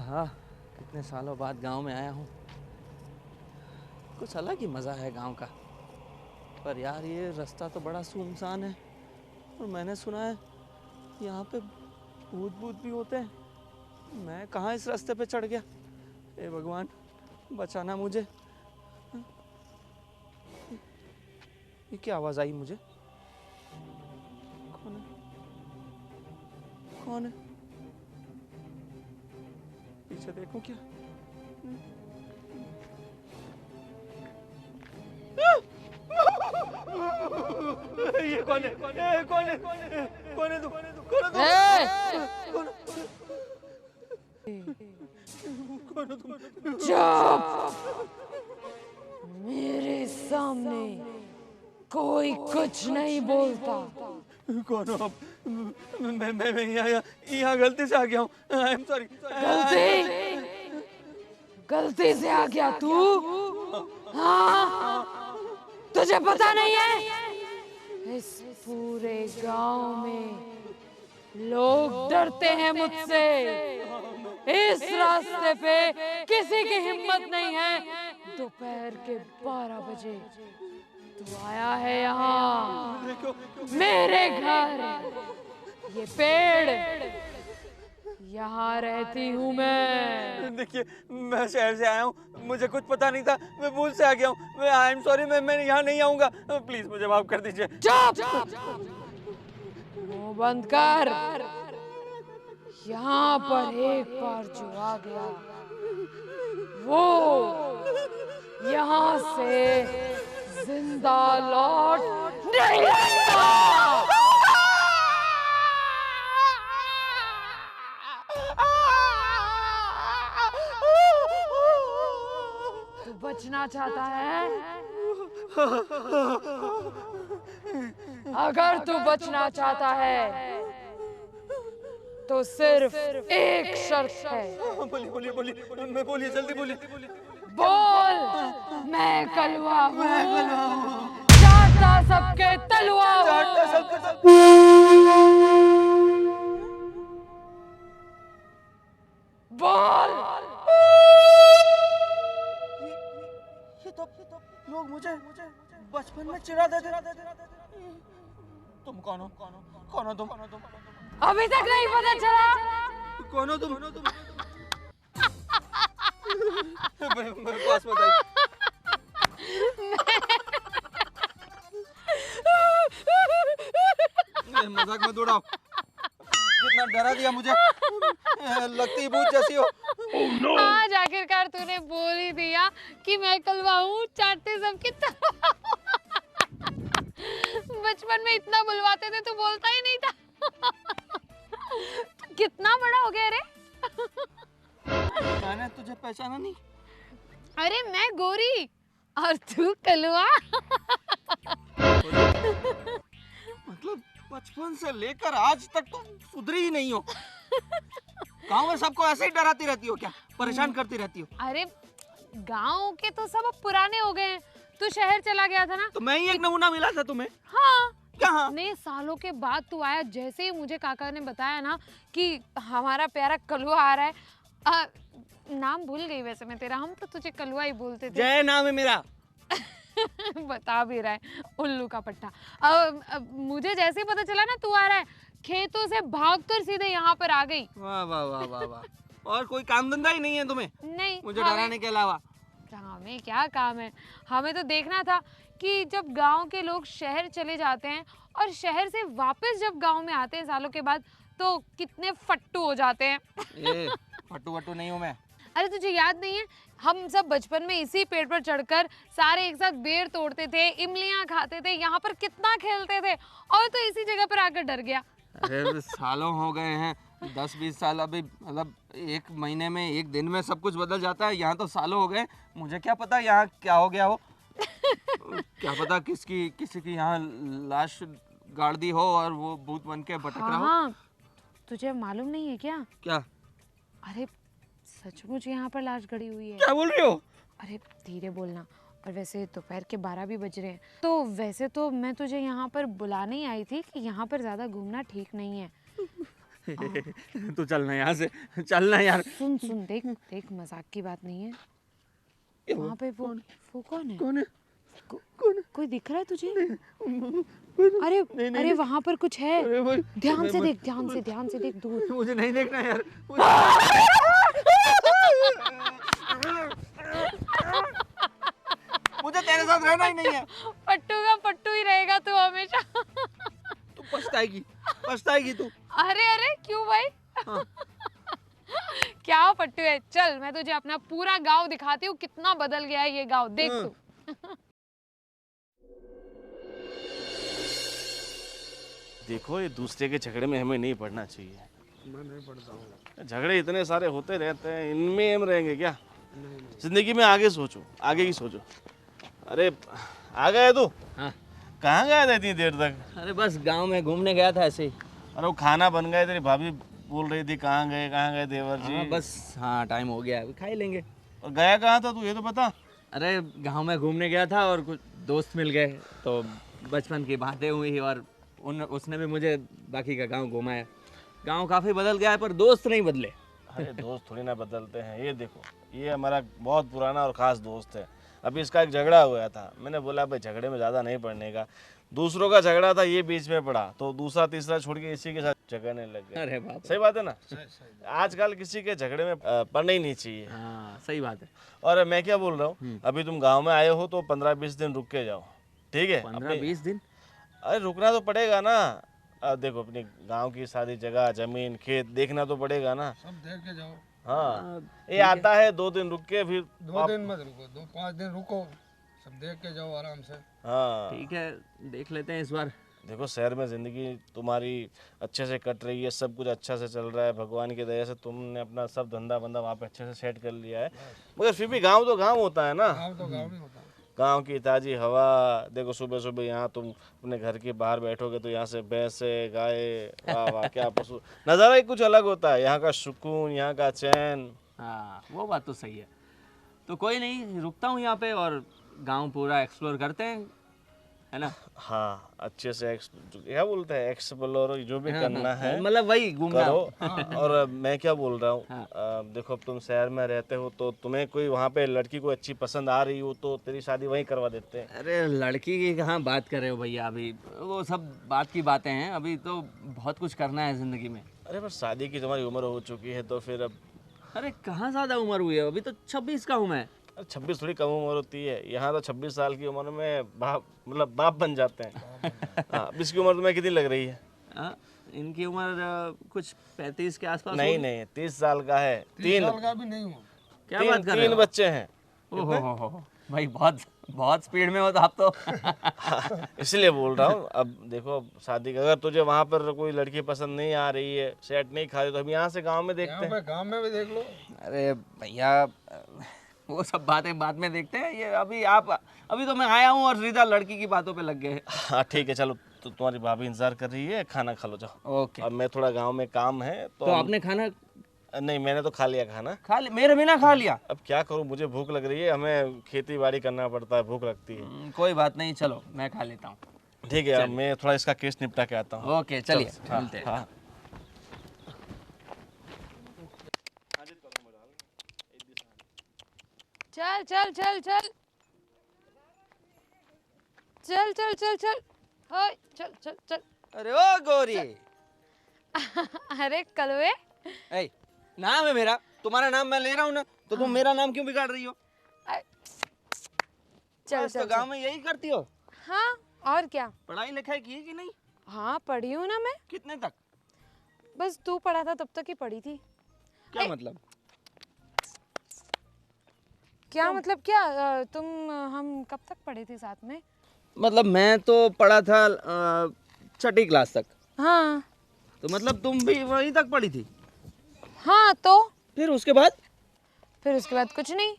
आहा, कितने सालों बाद गांव में आया हूँ। कुछ अलग ही मज़ा है गांव का। पर यार ये रास्ता तो बड़ा सुनसान है और मैंने सुना है यहाँ पे भूत भी होते हैं। मैं कहाँ इस रास्ते पे चढ़ गया। हे भगवान, बचाना मुझे। ये क्या आवाज़ आई मुझे? कौन है? कौन है? पीछे देखूं क्या? ये कौन है? कौन है? कौन है? कौन है तू? कौन है तू? कौन है तुम? चुप! मेरे सामने कोई कुछ नहीं बोलता। कौन हो आप? मैं यहाँ गलती से आ गया हूँ। I am sorry. गलती से आ गया तू? हाँ? तुझे पता नहीं है इस पूरे गांव में लोग डरते हैं मुझसे। इस रास्ते पे किसी की हिम्मत नहीं है दोपहर के 12 बजे तू आया है यहाँ मेरे घर। ये पेड़, यहाँ रहती हूँ मैं। देखिए, मैं शहर से आया हूँ, मुझे कुछ पता नहीं था, मैं भूल से आ गया हूँ। मैं आई एम सॉरी, मैं यहाँ नहीं आऊँगा। प्लीज मुझे माफ कर दीजिए। चुप! मुंह बंद कर। यहाँ पर एक बार जो आ गया वो यहाँ से जिंदा लौट नहीं आएगा। तू बचना चाहता है? अगर तू बचना चाहता है तो सिर्फ एक शर्त है। बोलिए जल्दी बोलिए। बोल। मैं कलवा हूँ, चाहता सबके तलवा हूँ। बोल। ये तो लोग मुझे बचपन में चिढ़ा देते। तुम कौन हो? कौन हो तुम? अभी तक नहीं पता चला? कौन हो तुम? मेरे पास बताइए। मजाक मत उड़ाओ। कितना डरा दिया मुझे। लगती भूत जैसी हो। आज आखिरकार तूने बोल ही दिया कि मैं कलवा हूँ, चाटते सबके बचपन में इतना बुलवाते थे, तू बोलता ही नहीं था। कितना बड़ा हो गया रे? मैंने तुझे पहचाना नहीं। अरे मैं गोरी और तू कलवा। मतलब बचपन से लेकर आज तक तुम सुधरी ही नहीं हो। गांव में सबको ऐसे ही डराती रहती हो क्या? परेशान करती रहती हो? अरे गांव के तो सब अब पुराने हो गए हैं। तू शहर चला गया था ना, तो मैं ही एक नमूना मिला था तुम्हें। हाँ, कहाँ? इतने सालों के बाद तू आया। जैसे ही मुझे काका ने बताया ना कि हमारा प्यारा कलुआ आ रहा है, नाम भूल गई वैसे मैं तेरा, हम तो तुझे कलुआ ही बोलते थे। जय नाम है मेरा। बता भी रहा है उल्लू का पट्टा। मुझे जैसे ही पता चला ना तू आ रहा है, खेतों से भागकर सीधे यहाँ पर आ गई। वाह वाह वाह वाह वाह। और कोई काम धंधा ही नहीं है तुम्हें? नहीं, मुझे डराने के अलावा। हमें क्या काम है? हमें तो देखना था कि जब गांव के लोग शहर चले जाते हैं और शहर से वापस जब गांव में आते हैं सालों के बाद, तो कितने फट्टू हो जाते हैं। फट्टू वट्टू नहीं हूँ मैं। अरे तुझे याद नहीं है, हम सब बचपन में इसी पेड़ पर चढ़कर सारे एक साथ बेर तोड़ते थे, इमलियां खाते थे, यहाँ पर कितना खेलते थे, और तो इसी जगह पर आकर डर गया। अरे सालों हो गए हैं, 10-20 साल। अभी मतलब एक महीने में, एक दिन में सब कुछ बदल जाता है। यहाँ तो सालों हो गए। मुझे क्या पता यहाँ क्या हो गया हो। क्या पता किसी की यहाँ लाश गाड़ दी हो और वो भूत बन के भटक रहा हो। हाँ, तुझे मालूम नहीं है क्या? क्या? अरे सचमुच यहाँ पर लाश गड़ी हुई है। क्या बोल रही हो? अरे धीरे बोलना। और वैसे दोपहर के 12 भी बज रहे हैं, तो वैसे तो मैं तुझे यहाँ पर बुलाने ही आई थी कि यहाँ पर ज़्यादा घूमना ठीक नहीं है। तू चलना यहाँ से, चलना यार। सुन सुन, देख देख, मजाक की बात नहीं है। वहाँ पे वो कौन है? कौन है? कोई दिख रहा है तुझे? अरे अरे वहाँ पर कुछ है। ध्यान से देख, ध्यान से देख दूर। मुझे नहीं देखना यार। मुझे तेरे साथ रहना ही नहीं है। पट्टू का पट्टू ही रहेगा तू हमेशा। तू पछताएगी तू। अरे अरे क्यों भाई? हाँ। क्या पट्टू है? चल मैं तुझे अपना पूरा गांव दिखाती हूँ, कितना बदल गया है ये गांव, देख तू। देखो, ये दूसरे के झगड़े में हमें नहीं पड़ना चाहिए। मैं नहीं पढ़ता हूँ। झगड़े इतने सारे होते रहते हैं, इनमें हम रहेंगे क्या? जिंदगी में आगे सोचो, आगे की सोचो। अरे आ गया तू? हाँ। कहाँ गया था इतनी देर तक? अरे बस गांव में घूमने गया था ऐसे ही। अरे वो खाना बन गया, तेरी भाभी बोल रही थी कहाँ गए देवर जी। हाँ बस, हाँ टाइम हो गया, अभी खा ही लेंगे। और गया कहाँ था तू, ये तो बता। अरे गांव में घूमने गया था और कुछ दोस्त मिल गए, तो बचपन की बातें हुई और उसने भी मुझे बाकी का गांव घुमाया। गांव काफ़ी बदल गया है पर दोस्त नहीं बदले। अरे दोस्त थोड़ी ना बदलते हैं। ये देखो, ये हमारा बहुत पुराना और ख़ास दोस्त है। अभी इसका एक झगड़ा हुआ था, मैंने बोला भाई झगड़े में ज़्यादा नहीं पड़ने का। दूसरों का झगड़ा था, ये बीच में पड़ा, तो दूसरा तीसरा छोड़ के इसी के साथ झगड़ने लग गए। अरे बाप, सही बात है ना? आजकल किसी के झगड़े में पड़ना ही नहीं चाहिए। हाँ सही बात है। और मैं क्या बोल रहा हूँ, अभी तुम गांव में आए हो तो 15-20 दिन रुक के जाओ, ठीक है? 15-20 दिन? अरे रुकना तो पड़ेगा ना। देखो, अपनी गांव की सारी जगह, जमीन, खेत देखना तो पड़ेगा ना। सब देख के जाओ। हाँ, ये आता है 2 दिन रुक के, फिर 2 दिन मत रुको, 2-5 दिन रुको, सब देख के जाओ आराम से। हाँ ठीक है, देख लेते हैं इस बार। देखो, शहर में ज़िंदगी तुम्हारी अच्छे से कट रही है, सब कुछ अच्छा से चल रहा है, भगवान की दया से तुमने अपना सब धंधा बंदा वहाँ पे अच्छे से सेट कर लिया है। मगर फिर भी गांव तो गांव होता है ना। गाँव तो गाँव ही होता है। गांव की ताज़ी हवा देखो, सुबह सुबह यहाँ तुम अपने घर के बाहर बैठोगे तो यहाँ से भैंसे, गाय, वाह वाह क्या पशु, नज़ारा ही कुछ अलग होता है। यहाँ का सुकून, यहाँ का चैन। हाँ वो बात तो सही है। तो कोई नहीं, रुकता हूँ यहाँ पे और गांव पूरा एक्सप्लोर करते हैं, है ना? हाँ, अच्छे से क्या बोलते हैं, एक्सप्लोर जो भी करना है मतलब वही घूमना करो। और मैं क्या बोल रहा हूँ, हाँ। देखो अब तुम शहर में रहते हो तो तुम्हें कोई वहाँ पे लड़की को अच्छी पसंद आ रही हो तो तेरी शादी वहीं करवा देते हैं। अरे लड़की की कहाँ बात कर रहे हो भैया, अभी वो सब बात की बातें हैं, अभी तो बहुत कुछ करना है ज़िंदगी में। अरे पर शादी की तुम्हारी उम्र हो चुकी है तो फिर अब। अरे कहाँ ज़्यादा उम्र हुई है, अभी तो 26 का हूँ मैं। 26 थोड़ी कम उम्र होती है, यहाँ तो 26 साल की उम्र में बाप बन जाते हैं। हाँ, अब इसकी उम्र तुम्हें कितनी लग रही है? हाँ, इनकी उम्र कुछ 35 के आसपास नहीं होगी। नहीं, 30 साल का है। 30 साल का भी नहीं हूँ। क्या बात कर रहे तीन हो? बच्चे हैं। ओहो भाई, बहुत स्पीड में हो तो आप तो। इसलिए बोल रहा हूँ। अब देखो, शादी अगर तुझे वहाँ पर कोई लड़की पसंद नहीं आ रही है, सेट नहीं खा रही, तो हम यहाँ से गाँव में देखते यहाँ हैं। पे गाँव में भी देख लो। अरे भैया, वो सब बातें बाद में देखते हैं, ये अभी तो मैं आया हूँ और सीधा लड़की की बातों पे लग गए। हाँ ठीक है, चलो, तो तुम्हारी भाभी इंतजार कर रही है, खाना खा लो जाओ। ओके। अब मैं थोड़ा गांव में काम है तो आपने खाना नहीं, मैंने तो खा लिया खाना। खा लिया? मेरे बिना खा लिया? अब क्या करूँ, मुझे भूख लग रही है, हमें खेती बाड़ी करना पड़ता है, भूख लगती है। कोई बात नहीं, चलो मैं खा लेता हूँ। ठीक है, अब मैं थोड़ा इसका केस निपटा के आता हूँ। ओके चलिए, मिलते हैं। हाँ। चल चल चल चल चल चल चल चल ओए, चल चल चल। अरे ओ गोरी, अरे कलवे, ए, नाम है मेरा, तुम्हारा नाम मैं ले रहा हूँ ना, तो तुम मेरा नाम क्यों बिगाड़ रही हो? चल बस तो चल गांव चल। में यही करती हो? हाँ और क्या? पढ़ाई लिखाई की है कि नहीं? हाँ पढ़ी हूँ ना मैं, कितने तक? बस तू पढ़ा था तब तक ही पढ़ी थी। क्या मतलब? क्या मतलब क्या? हम कब तक पढ़े थे साथ में? मतलब मैं तो पढ़ा था 6ठी क्लास तक। हाँ तो मतलब तुम भी वहीं तक पढ़ी थी? हाँ, तो फिर उसके बाद? फिर उसके बाद कुछ नहीं।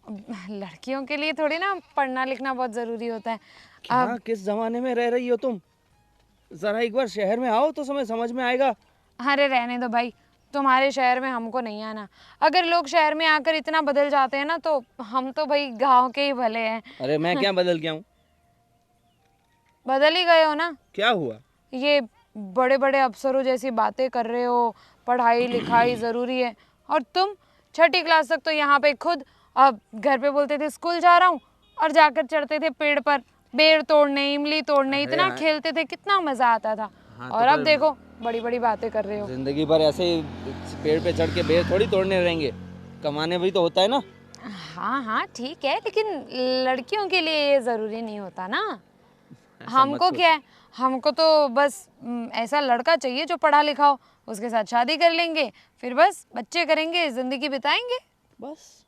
अब लड़कियों के लिए थोड़ी ना पढ़ना लिखना बहुत ज़रूरी होता है। क्या किस जमाने में रह रही हो तुम? जरा एक बार शहर में आओ तो समझ में आएगा। अरे रहने दो भाई, तुम्हारे शहर में हमको नहीं आना। अगर लोग शहर में आकर इतना बदल जाते हैं ना, तो हम तो भाई गांव के ही भले हैं। अरे मैं क्या बदल गया हूँ? बदल ही गए हो ना। क्या हुआ? ये बड़े बड़े अफसरों जैसी बातें कर रहे हो, पढ़ाई लिखाई ज़रूरी है, और तुम 6ठी क्लास तक तो यहाँ पे खुद अब घर पे बोलते थे स्कूल जा रहा हूँ, और जाकर चढ़ते थे पेड़ पर बेर तोड़ने, इमली तोड़ने, अरे इतना हाँ। खेलते थे, कितना मज़ा आता था। हाँ, तो और अब पर देखो बड़ी बड़ी बातें कर रहे हो। जिंदगी भर ऐसे ही पेड़ पे चढ़ के बेर थोड़ी तोड़ने रहेंगे, कमाने भी तो होता है ना। हाँ हाँ ठीक है, लेकिन लड़कियों के लिए ये ज़रूरी नहीं होता ना। ऐसा मत हमको सोच। क्या है, हमको तो बस ऐसा लड़का चाहिए जो पढ़ा लिखा हो, उसके साथ शादी कर लेंगे, फिर बस बच्चे करेंगे, ज़िंदगी बिताएंगे। बस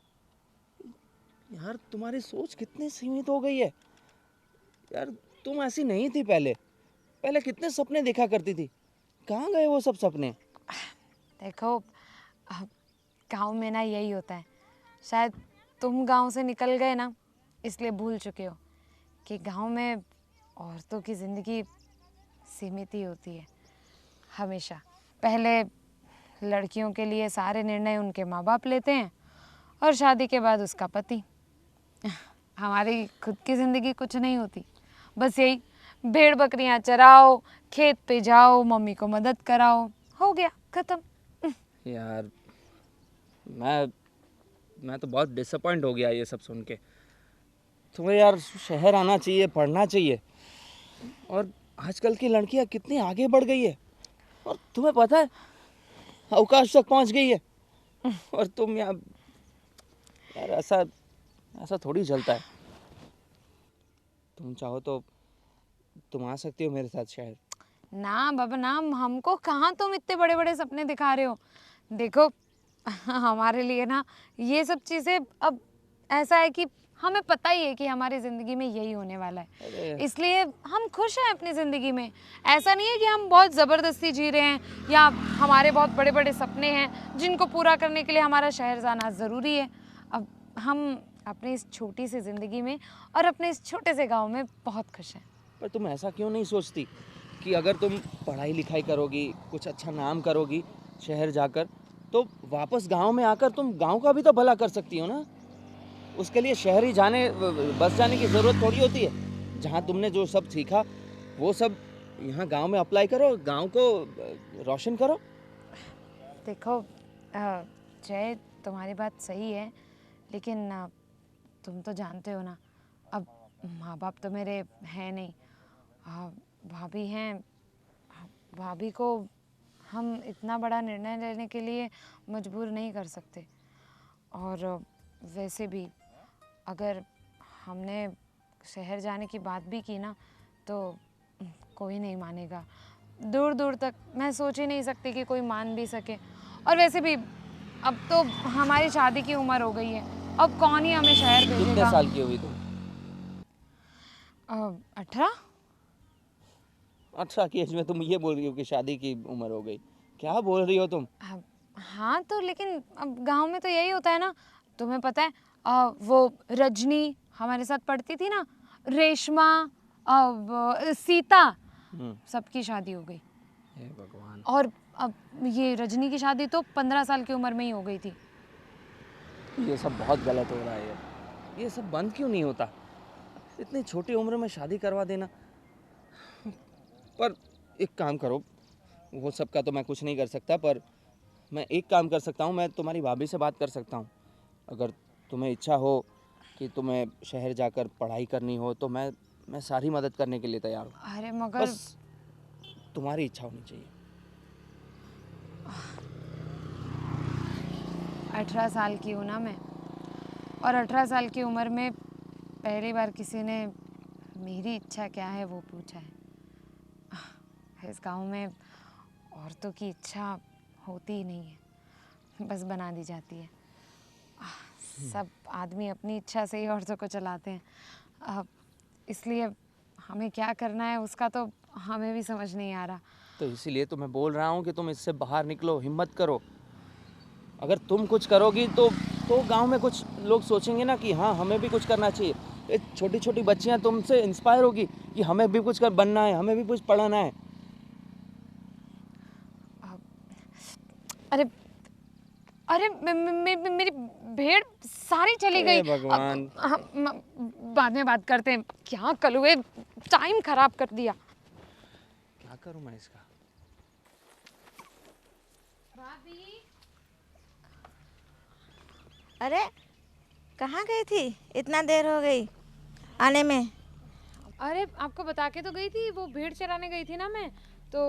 यार, तुम्हारी सोच कितनी सीमित हो गई है यार। तुम ऐसी नहीं थी पहले। पहले कितने सपने देखा करती थी, कहाँ गए वो सब सपने? देखो अब गाँव में ना यही होता है, शायद तुम गांव से निकल गए ना, इसलिए भूल चुके हो कि गांव में औरतों की ज़िंदगी सीमित ही होती है हमेशा। पहले लड़कियों के लिए सारे निर्णय उनके माँ बाप लेते हैं, और शादी के बाद उसका पति। हमारी खुद की ज़िंदगी कुछ नहीं होती, बस यही भेड़ बकरियां चराओ, खेत पे जाओ, मम्मी को मदद कराओ, हो गया ख़त्म। यार मैं तो बहुत डिसअपॉइंट हो गया ये सब सुन के। तुम्हें यार शहर आना चाहिए, पढ़ना चाहिए। और आजकल की लड़कियां कितनी आगे बढ़ गई है, और तुम्हें पता है अवकाश तक पहुंच गई है, और तुम यार ऐसा ऐसा थोड़ी चलता है। तुम चाहो तो तुम आ सकती हो मेरे साथ शहर। ना बाबा ना, हमको कहाँ तुम इतने बड़े बड़े सपने दिखा रहे हो। देखो हमारे लिए ना ये सब चीज़ें अब ऐसा है कि हमें पता ही है कि हमारी ज़िंदगी में यही होने वाला है, अरे इसलिए हम खुश हैं अपनी ज़िंदगी में। ऐसा नहीं है कि हम बहुत ज़बरदस्ती जी रहे हैं, या हमारे बहुत बड़े बड़े सपने हैं जिनको पूरा करने के लिए हमारा शहर जाना ज़रूरी है। अब हम अपनी इस छोटी सी ज़िंदगी में और अपने इस छोटे से गाँव में बहुत खुश हैं। पर तुम ऐसा क्यों नहीं सोचती कि अगर तुम पढ़ाई लिखाई करोगी, कुछ अच्छा नाम करोगी शहर जाकर, तो वापस गांव में आकर तुम गांव का भी तो भला कर सकती हो ना। उसके लिए शहर ही बस जाने की ज़रूरत थोड़ी होती है। जहाँ तुमने जो सब सीखा वो सब यहाँ गांव में अप्लाई करो, गांव को रोशन करो। देखो जय, तुम्हारी बात सही है, लेकिन तुम तो जानते हो ना, अब माँ बाप तो मेरे हैं नहीं, भाभी हैं। भाभी को हम इतना बड़ा निर्णय लेने के लिए मजबूर नहीं कर सकते, और वैसे भी अगर हमने शहर जाने की बात भी की ना, तो कोई नहीं मानेगा। दूर दूर तक मैं सोच ही नहीं सकती कि कोई मान भी सके, और वैसे भी अब तो हमारी शादी की उम्र हो गई है, अब कौन ही हमें शहर कितने भेजेगा। साल की हुई तुम? 18। 18 की एज में तुम ये बोल रही हो कि शादी की उम्र हो गई? क्या बोल रही हो तुम? हाँ तो लेकिन अब गांव में तो यही होता है ना। तुम्हें पता है वो रजनी हमारे साथ पढ़ती थी ना, रेशमा, सीता, सबकी शादी हो गई। हे भगवान। और अब ये रजनी की शादी तो 15 साल की उम्र में ही हो गई थी। ये सब बहुत गलत हो रहा है यार। ये सब बंद क्यों नहीं होता? इतनी छोटी उम्र में शादी करवा देना। पर एक काम करो, वो सब का तो मैं कुछ नहीं कर सकता, पर मैं एक काम कर सकता हूँ। मैं तुम्हारी भाभी से बात कर सकता हूँ। अगर तुम्हें इच्छा हो कि तुम्हें शहर जाकर पढ़ाई करनी हो, तो मैं सारी मदद करने के लिए तैयार हूँ। अरे मगर बस तुम्हारी इच्छा होनी चाहिए। 18 साल की हूँ ना मैं, और 18 साल की उम्र में पहली बार किसी ने मेरी इच्छा क्या है वो पूछा है। इस गांव में औरतों की इच्छा होती ही नहीं है, बस बना दी जाती है। सब आदमी अपनी इच्छा से ही औरतों को चलाते हैं, इसलिए हमें क्या करना है उसका तो हमें भी समझ नहीं आ रहा। तो इसीलिए तो मैं बोल रहा हूँ कि तुम इससे बाहर निकलो, हिम्मत करो। अगर तुम कुछ करोगी तो गांव में कुछ लोग सोचेंगे ना कि हाँ, हमें भी कुछ करना चाहिए। ये छोटी छोटी बच्चियाँ तुमसे इंस्पायर होगी कि हमें भी कुछ बनना है, हमें भी कुछ पढ़ाना है। अरे अरे मेरी भेड़ सारी चली गई। हे भगवान। बाद में बात करते हैं। क्या कलुए, टाइम खराब कर दिया। क्या करूँ मैं इसका? अरे कहाँ गई थी? इतना देर हो गई आने में। अरे आपको बता के तो गई थी, वो भेड़ चराने गई थी ना मैं, तो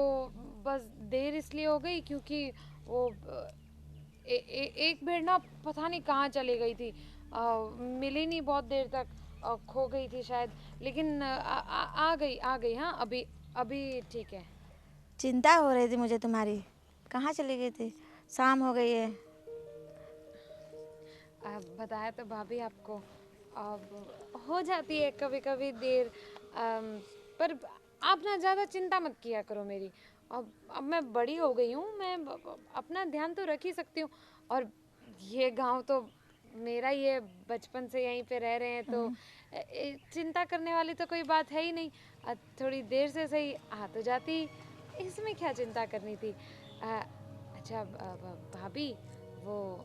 बस देर इसलिए हो गई क्योंकि वो एक भेड़ ना पता नहीं कहाँ चली गई थी, मिली नहीं बहुत देर तक, खो गई थी शायद, लेकिन आ गई। हाँ अभी अभी ठीक है। चिंता हो रही थी मुझे तुम्हारी, कहाँ चली गई थी? शाम हो गई है। बताया तो भाभी आपको, अब हो जाती है कभी कभी देर, पर आप ना ज़्यादा चिंता मत किया करो मेरी। अब मैं बड़ी हो गई हूँ, मैं अपना ध्यान तो रख ही सकती हूँ, और ये गांव तो मेरा ही है, बचपन से यहीं पे रह रहे हैं, तो चिंता करने वाली तो कोई बात है ही नहीं। थोड़ी देर से सही आ तो जाती, इसमें क्या चिंता करनी थी। अच्छा भाभी, वो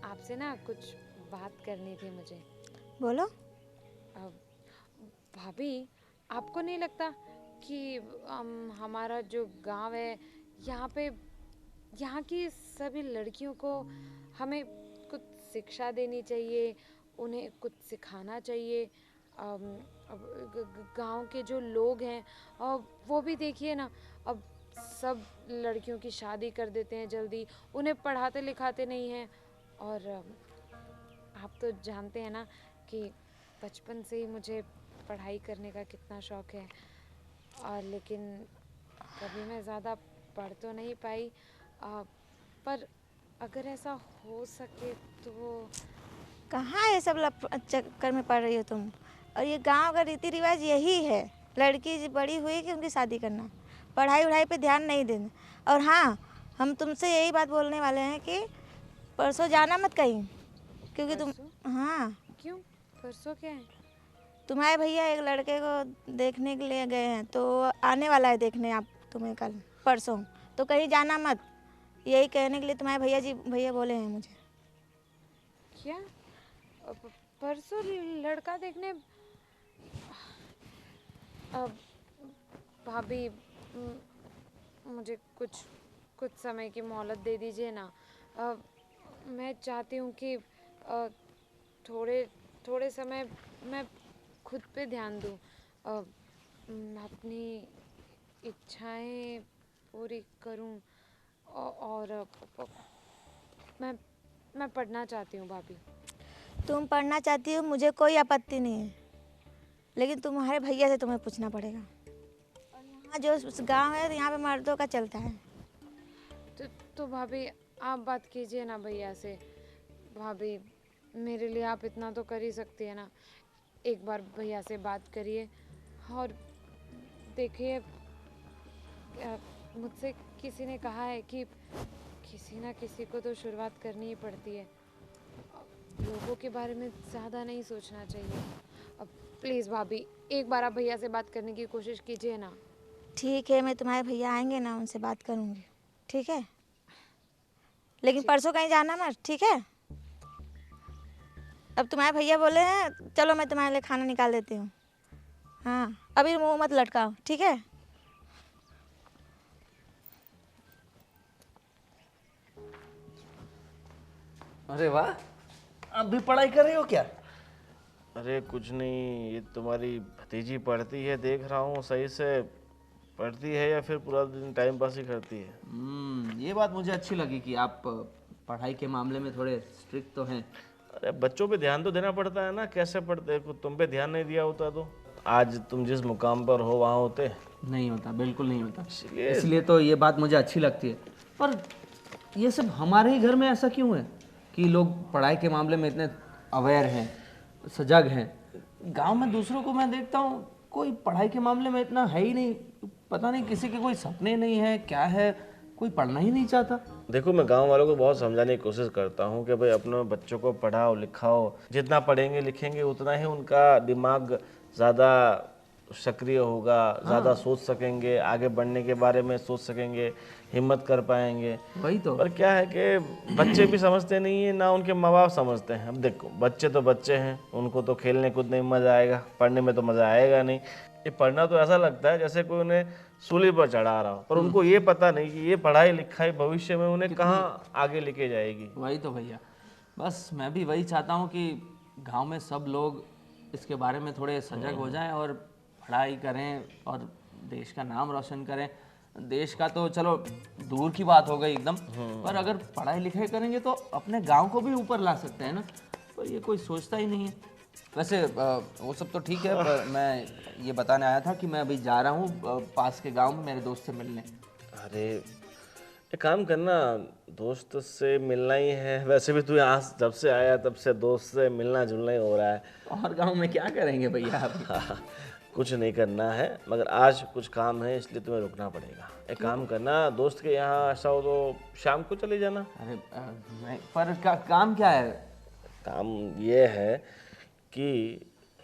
आपसे ना कुछ बात करनी थी मुझे। बोलो। अब भाभी, आपको नहीं लगता कि हमारा जो गांव है, यहाँ की सभी लड़कियों को हमें कुछ शिक्षा देनी चाहिए, उन्हें कुछ सिखाना चाहिए। अब गांव के जो लोग हैं, वो भी देखिए ना, अब सब लड़कियों की शादी कर देते हैं जल्दी, उन्हें पढ़ाते लिखाते नहीं हैं। और आप तो जानते हैं ना कि बचपन से ही मुझे पढ़ाई करने का कितना शौक़ है, और लेकिन कभी मैं ज़्यादा पढ़ तो नहीं पाई, पर अगर ऐसा हो सके तो। कहाँ ये सब चक्कर में पड़ रही हो तुम? और ये गांव का रीति रिवाज यही है, लड़की बड़ी हुई कि उनकी शादी करना, पढ़ाई वढ़ाई पे ध्यान नहीं देना। और हाँ, हम तुमसे यही बात बोलने वाले हैं कि परसों जाना मत कहीं, क्योंकि तुम। हाँ। क्यों? परसों क्या है? तुम्हारे भैया एक लड़के को देखने के लिए गए हैं, तो आने वाला है देखने आप तुम्हें कल परसों, तो कहीं जाना मत, यही कहने के लिए तुम्हारे भैया बोले हैं मुझे। क्या परसों लड़का देखने? भाभी, मुझे कुछ समय की मोहलत दे दीजिए ना। मैं चाहती हूँ कि थोड़े समय मैं खुद पे ध्यान दूँ, अपनी इच्छाएं पूरी करूँ, और मैं पढ़ना चाहती हूँ भाभी। तुम पढ़ना चाहती हो, मुझे कोई आपत्ति नहीं है, लेकिन तुम्हारे भैया से तुम्हें पूछना पड़ेगा। और यहाँ जो गांव है, यहाँ पे मर्दों का चलता है। तो भाभी आप बात कीजिए ना भैया से। भाभी, मेरे लिए आप इतना तो कर ही सकती है ना, एक बार भैया से बात करिए। और देखिए, मुझसे किसी ने कहा है कि किसी ना किसी को तो शुरुआत करनी ही पड़ती है, लोगों के बारे में ज़्यादा नहीं सोचना चाहिए। अब प्लीज़ भाभी, एक बार आप भैया से बात करने की कोशिश कीजिए ना। ठीक है, मैं तुम्हारे भैया आएंगे ना, उनसे बात करूँगी, ठीक है? लेकिन परसों कहीं जाना मत, ठीक है? अब तुम्हारे भैया बोले हैं, चलो मैं तुम्हारे लिए खाना निकाल देती हूँ। हाँ, अभी मुँह मत लटकाओ, ठीक है? अरे वाह, आप भी पढ़ाई कर रहे हो क्या? अरे कुछ नहीं, ये तुम्हारी भतीजी पढ़ती है, देख रहा हूँ सही से पढ़ती है या फिर पूरा दिन टाइम पास ही करती है। ये बात मुझे अच्छी लगी कि आप पढ़ाई के मामले में थोड़े स्ट्रिक्ट तो हैं। अरे बच्चों पे ध्यान तो देना पड़ता है ना, कैसे पढ़ते हैं, तुम पे ध्यान नहीं दिया होता तो आज तुम जिस मुकाम पर हो वहाँ होते नहीं होता, बिल्कुल नहीं होता। इसलिए इसलिए तो ये बात मुझे अच्छी लगती है। पर ये सब हमारे ही घर में ऐसा क्यों है कि लोग पढ़ाई के मामले में इतने अवेयर हैं, सजग हैं? गांव में दूसरों को मैं देखता हूँ, कोई पढ़ाई के मामले में इतना है ही नहीं। पता नहीं किसी के कोई सपने नहीं है, क्या है, कोई पढ़ना ही नहीं चाहता। देखो, मैं गांव वालों को बहुत समझाने की कोशिश करता हूँ कि भाई अपने बच्चों को पढ़ाओ लिखाओ, जितना पढ़ेंगे लिखेंगे उतना ही उनका दिमाग ज़्यादा सक्रिय होगा, ज़्यादा सोच सकेंगे, आगे बढ़ने के बारे में सोच सकेंगे, हिम्मत कर पाएंगे। वही तो। पर क्या है कि बच्चे भी समझते नहीं है, ना उनके माँ बाप समझते हैं। अब देखो, बच्चे तो बच्चे हैं, उनको तो खेलने कूदने में मज़ा आएगा, पढ़ने में तो मज़ा आएगा नहीं। ये पढ़ना तो ऐसा लगता है जैसे कोई उन्हें सूली पर चढ़ा रहा हो, पर उनको ये पता नहीं कि ये पढ़ाई लिखाई भविष्य में उन्हें कहाँ आगे लेके जाएगी। वही तो भैया, बस मैं भी वही चाहता हूँ कि गांव में सब लोग इसके बारे में थोड़े सजग हो जाएं और पढ़ाई करें और देश का नाम रोशन करें। देश का तो चलो दूर की बात हो गई एकदम, पर अगर पढ़ाई लिखाई करेंगे तो अपने गांव को भी ऊपर ला सकते हैं ना, पर ये कोई सोचता ही नहीं है। वैसे वो सब तो ठीक है, पर मैं ये बताने आया था कि मैं अभी जा रहा हूँ पास के गांव में मेरे दोस्त से मिलने। अरे एक काम करना, दोस्त से मिलना ही है। वैसे भी तू यहाँ जब से आया तब से दोस्त से मिलना जुलना ही हो रहा है। और गांव में क्या करेंगे भैया अभी? कुछ नहीं करना है, मगर आज कुछ काम है इसलिए तुम्हें रुकना पड़ेगा। एक काम करना, दोस्त के यहाँ ऐसा हो तो शाम को चले जाना। अरे पर काम क्या है? काम ये है कि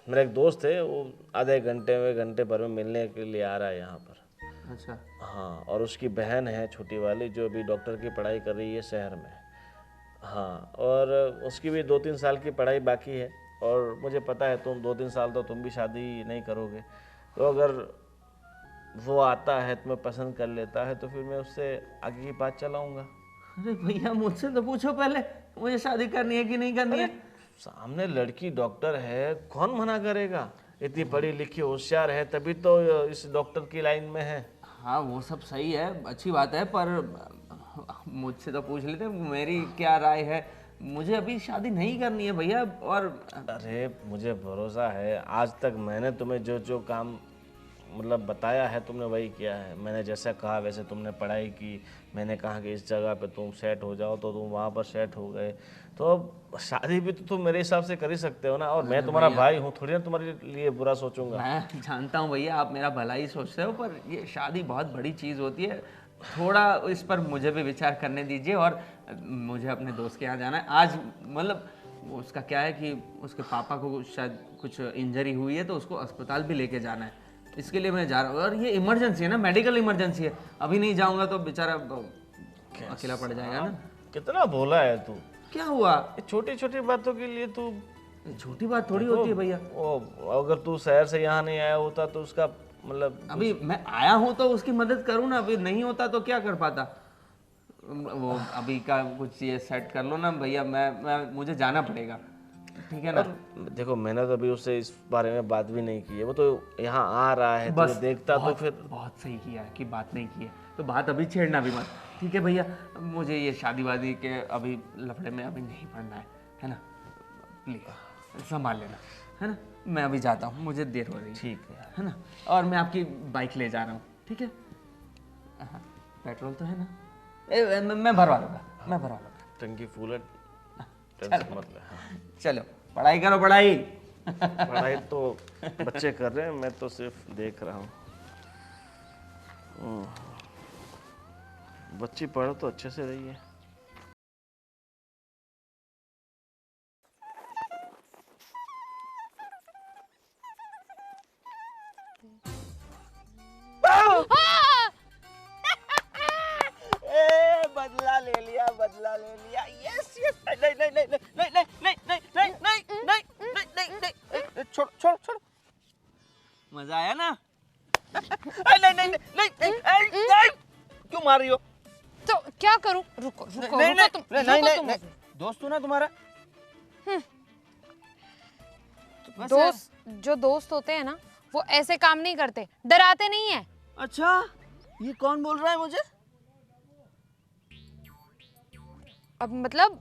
मेरा एक दोस्त है, वो आधे घंटे भर में मिलने के लिए आ रहा है यहाँ पर। अच्छा। हाँ, और उसकी बहन है छोटी वाली जो अभी डॉक्टर की पढ़ाई कर रही है शहर में। हाँ, और उसकी भी 2-3 साल की पढ़ाई बाकी है, और मुझे पता है तुम 2-3 साल तो तुम भी शादी नहीं करोगे, तो अगर वो आता है तुम्हें पसंद कर लेता है तो फिर मैं उससे आगे की बात चलाऊँगा। अरे भैया मुझसे तो पूछो पहले, मुझे शादी करनी है कि नहीं करनी है? सामने लड़की डॉक्टर है, कौन मना करेगा? इतनी पढ़ी लिखी होशियार है, तभी तो इस डॉक्टर की लाइन में है। हाँ वो सब सही है, अच्छी बात है, पर मुझसे तो पूछ लेते मेरी क्या राय है। मुझे अभी शादी नहीं करनी है भैया। और अरे मुझे भरोसा है, आज तक मैंने तुम्हें जो जो काम मतलब बताया है तुमने वही किया है। मैंने जैसा कहा वैसे तुमने पढ़ाई की, मैंने कहा कि इस जगह पे तुम सेट हो जाओ तो तुम वहाँ पर सेट हो गए, तो अब शादी भी तो तुम मेरे हिसाब से कर ही सकते हो ना। और मैं तुम्हारा भाई हूँ, थोड़ी ना तुम्हारे लिए बुरा सोचूंगा। मैं जानता हूँ भैया आप मेरा भला ही सोचते हो, पर ये शादी बहुत बड़ी चीज़ होती है, थोड़ा इस पर मुझे भी विचार करने दीजिए। और मुझे अपने दोस्त के यहाँ जाना है आज। मतलब उसका क्या है कि उसके पापा को शायद कुछ इंजरी हुई है, तो उसको अस्पताल भी लेके जाना है, इसके लिए मैं जा रहा हूँ। और ये इमरजेंसी है ना, मेडिकल इमरजेंसी है, अभी नहीं जाऊँगा तो बेचारा अकेला पड़ जाएगा ना। कितना भोला है तू। क्या हुआ? छोटी छोटी बातों के लिए तू, छोटी बात थोड़ी होती है भैया। अगर तू शहर से यहाँ नहीं आया होता तो उसका मतलब अभी मैं आया हूँ तो उसकी मदद करूँ ना, अभी नहीं होता तो क्या कर पाता। वो अभी का कुछ ये सेट कर लो ना भैया, मैं मुझे जाना पड़ेगा, ठीक है ना? देखो मैंने तो अभी उससे इस बारे में बात भी नहीं की है, वो तो यहाँ आ रहा है तो देखता तो फिर। बहुत सही किया है कि बात नहीं की है, तो बात अभी छेड़ना भी मत, ठीक है भैया? मुझे ये शादी वादी के अभी लफड़े में अभी नहीं पड़ना है ना? प्लीज संभाल लेना, है ना? मैं अभी जाता हूँ, मुझे देर हो रही है। ठीक है ना? और मैं आपकी बाइक ले जा रहा हूँ, ठीक है? हाँ, पेट्रोल तो है ना? मैं भरवा लूँगा, मैं भरवा लूँगा। टंकी फूल है, टेंशन मत ले। हाँ। चलो पढ़ाई करो, पढ़ाई। पढ़ाई तो बच्चे कर रहे हैं, मैं तो सिर्फ देख रहा हूँ। बच्ची पढ़ो तो अच्छे से रही है। बदला ले लिया, बदला ले लिया। Yes yes. नहीं नहीं नहीं नहीं नहीं नहीं नहीं नहीं नहीं नहीं नहीं नहीं नहीं, छोड़ छोड़ छोड़। मजा आया ना? नहीं नहीं नहीं नहीं नहीं, क्यों मार रही हो? तो क्या करूं? रुको रुको नहीं रुको, तुम नहीं रुको, तुम नहीं, दोस्त हो ना तुम्हारा? दोस्त, जो दोस्त होते हैं ना वो ऐसे काम नहीं करते, डराते नहीं है। अच्छा, ये कौन बोल रहा है मुझे? अब मतलब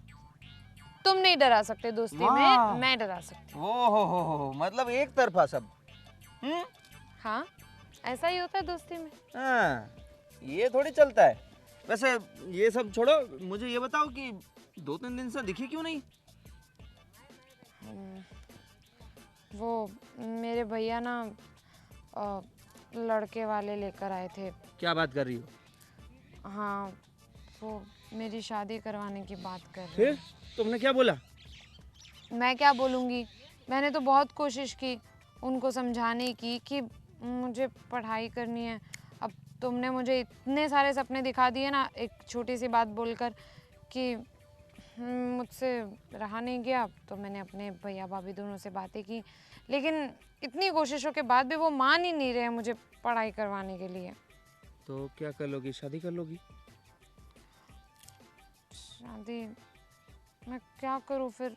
तुम नहीं डरा सकते दोस्ती में, मैं डरा सकती हूँ। ओ हो, मतलब एक तरफा सब। हाँ, ऐसा ही होता है दोस्ती में। हाँ, ये थोड़ी चलता है। वैसे ये सब छोड़ो, मुझे ये बताओ कि 2-3 दिन से दिखी क्यों नहीं? वो मेरे भैया ना लड़के वाले लेकर आए थे। क्या बात कर रही हो? हाँ, वो मेरी शादी करवाने की बात कर रहे फिर तुमने क्या बोला? मैं क्या बोलूँगी, मैंने तो बहुत कोशिश की उनको समझाने की कि मुझे पढ़ाई करनी है। अब तुमने मुझे इतने सारे सपने दिखा दिए ना एक छोटी सी बात बोलकर कि मुझसे रहा नहीं गया। तो मैंने अपने भैया भाभी दोनों से बातें की, लेकिन इतनी कोशिशों के बाद भी वो मान ही नहीं रहे मुझे पढ़ाई करवाने के लिए। तो क्या कर लोगी? शादी कर लोगी? शादी मैं क्या करूँ फिर?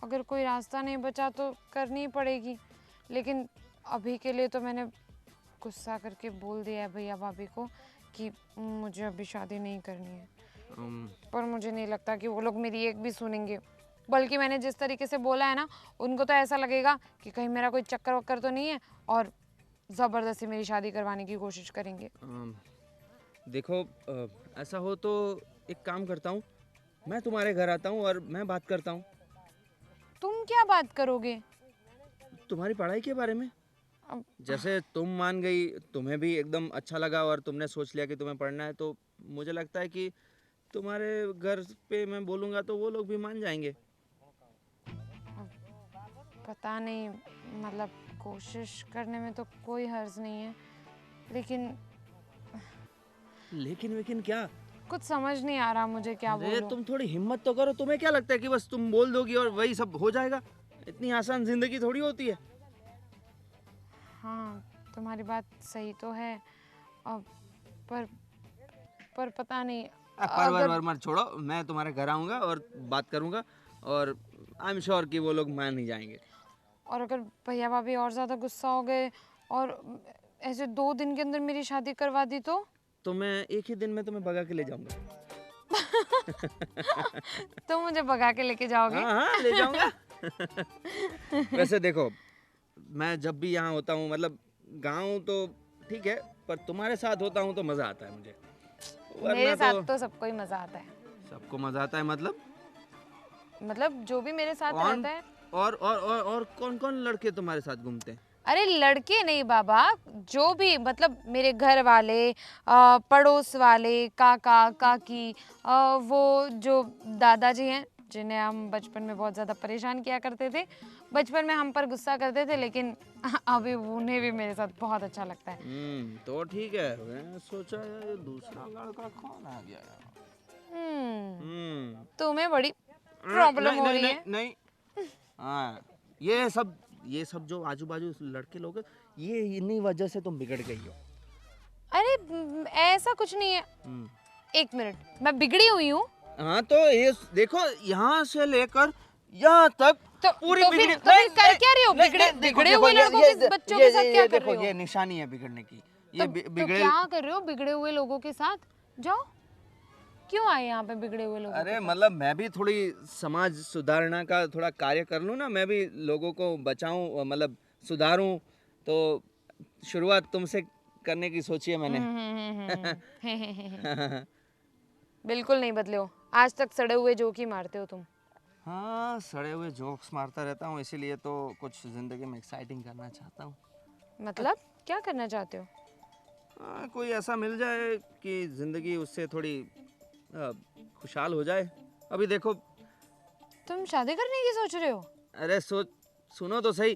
अगर कोई रास्ता नहीं बचा तो करनी ही पड़ेगी। लेकिन अभी के लिए तो मैंने गुस्सा करके बोल दिया है भैया भाभी को कि मुझे अभी शादी नहीं करनी है। पर मुझे नहीं लगता कि वो लोग मेरी एक भी सुनेंगे। बल्कि मैंने जिस तरीके से बोला है ना, उनको तो ऐसा लगेगा कि कहीं मेरा कोई चक्कर वक्कर तो नहीं है और ज़बरदस्ती मेरी शादी करवाने की कोशिश करेंगे। देखो, ऐसा हो तो एक काम करता हूँ, मैं तुम्हारे घर आता हूँ और मैं बात करता हूँ तुम क्या बात करोगे? तुम्हारी पढ़ाई के बारे में। अब जैसे तुम मान गई, तुम्हें भी एकदम अच्छा लगा और तुमने सोच लिया कि तुम्हें पढ़ना है, तो मुझे लगता है कि तुम्हारे घर पे मैं बोलूँगा तो वो लोग भी मान जाएंगे। पता नहीं, मतलब कोशिश करने में तो कोई हर्ज नहीं है, लेकिन लेकिन क्या? कुछ समझ नहीं आ रहा मुझे क्या अरे बोलूं। तुम थोड़ी हिम्मत तो करो। तुम्हें क्या लगता है कि बस तुम बोल दोगी और वही सब हो जाएगा? इतनी आसान जिंदगी थोड़ी होती है। हाँ, तुम्हारी बात सही तो है। अब पर पता नहीं परवर वर्मर छोड़ो, मैं तुम्हारे घर आऊँगा और बात करूँगा और आई एम श्योर कि वो लोग मान ही जाएंगे। और अगर भैया भाभी और ज़्यादा गुस्सा हो गए और ऐसे 2 दिन के अंदर मेरी शादी करवा दी तो मैं एक ही दिन में तुम्हें भगा के ले जाऊंगा। तो मुझे भगा के लेके जाओगे? हाँ ले जाऊंगा। वैसे देखो, मैं जब भी यहाँ होता हूँ, मतलब गाँव तो ठीक है, पर तुम्हारे साथ होता हूँ तो मजा आता है मुझे। मेरे साथ तो सबको ही मजा आता है। सबको मजा आता है मतलब जो भी मेरे साथ कौन? रहता है। और कौन कौन लड़के तुम्हारे साथ घूमते हैं? अरे लड़के नहीं बाबा, जो भी, मतलब मेरे घर वाले, पड़ोस वाले, काका काकी, वो जो दादाजी हैं जिन्हें हम बचपन में बहुत ज़्यादा परेशान किया करते थे। बचपन में हम पर गुस्सा करते थे, लेकिन अभी उन्हें भी मेरे साथ बहुत अच्छा लगता है। तो ठीक है। मैं सोचा यार ये दूसरा लड़का कौन आ गया यार। तुम्हें बड़ी प्रॉब्लम हो रही है। नहीं। हाँ, ये सब जो आजू बाजू लड़के लोग हैं, ये इन्हीं वजह से तुम बिगड़ गई हो। अरे ऐसा कुछ नहीं है। 1 मिनट, मैं बिगड़ी हुई हूँ? हाँ तो ये देखो, यहाँ से लेकर यहाँ तक तो पूरी फिर कर क्या रही हो? बिगड़े हुए लड़कों के बच्चों के साथ क्या कर रही हो? ये निशानी है बिगड़ने की। ये तो बिगड़े। क्या कर रहे हो बिगड़े हुए लोगों के साथ? जाओ, क्यों आए यहाँ पे बिगड़े हुए लोग? अरे मतलब मैं भी थोड़ी समाज सुधारना का थोड़ा कार्य कर लूँ ना, मैं भी लोगों को बचाऊं, मतलब सुधारूं। तो शुरुआत तुमसे करने की सोची है मैंने। बिल्कुल नहीं बदले हो, आज तक सड़े हुए जोक ही मारते हो तुम। हाँ, सड़े हुए जोक्स मारता रहता हूँ, इसीलिए तो कुछ जिंदगी में एक्साइटिंग करना चाहता हूँ। मतलब क्या करना चाहते हो? कोई ऐसा मिल जाए कि जिंदगी उससे थोड़ी खुशहाल हो जाए। अभी देखो। तुम शादी करने की सोच रहे हो? अरे सुनो तो सही।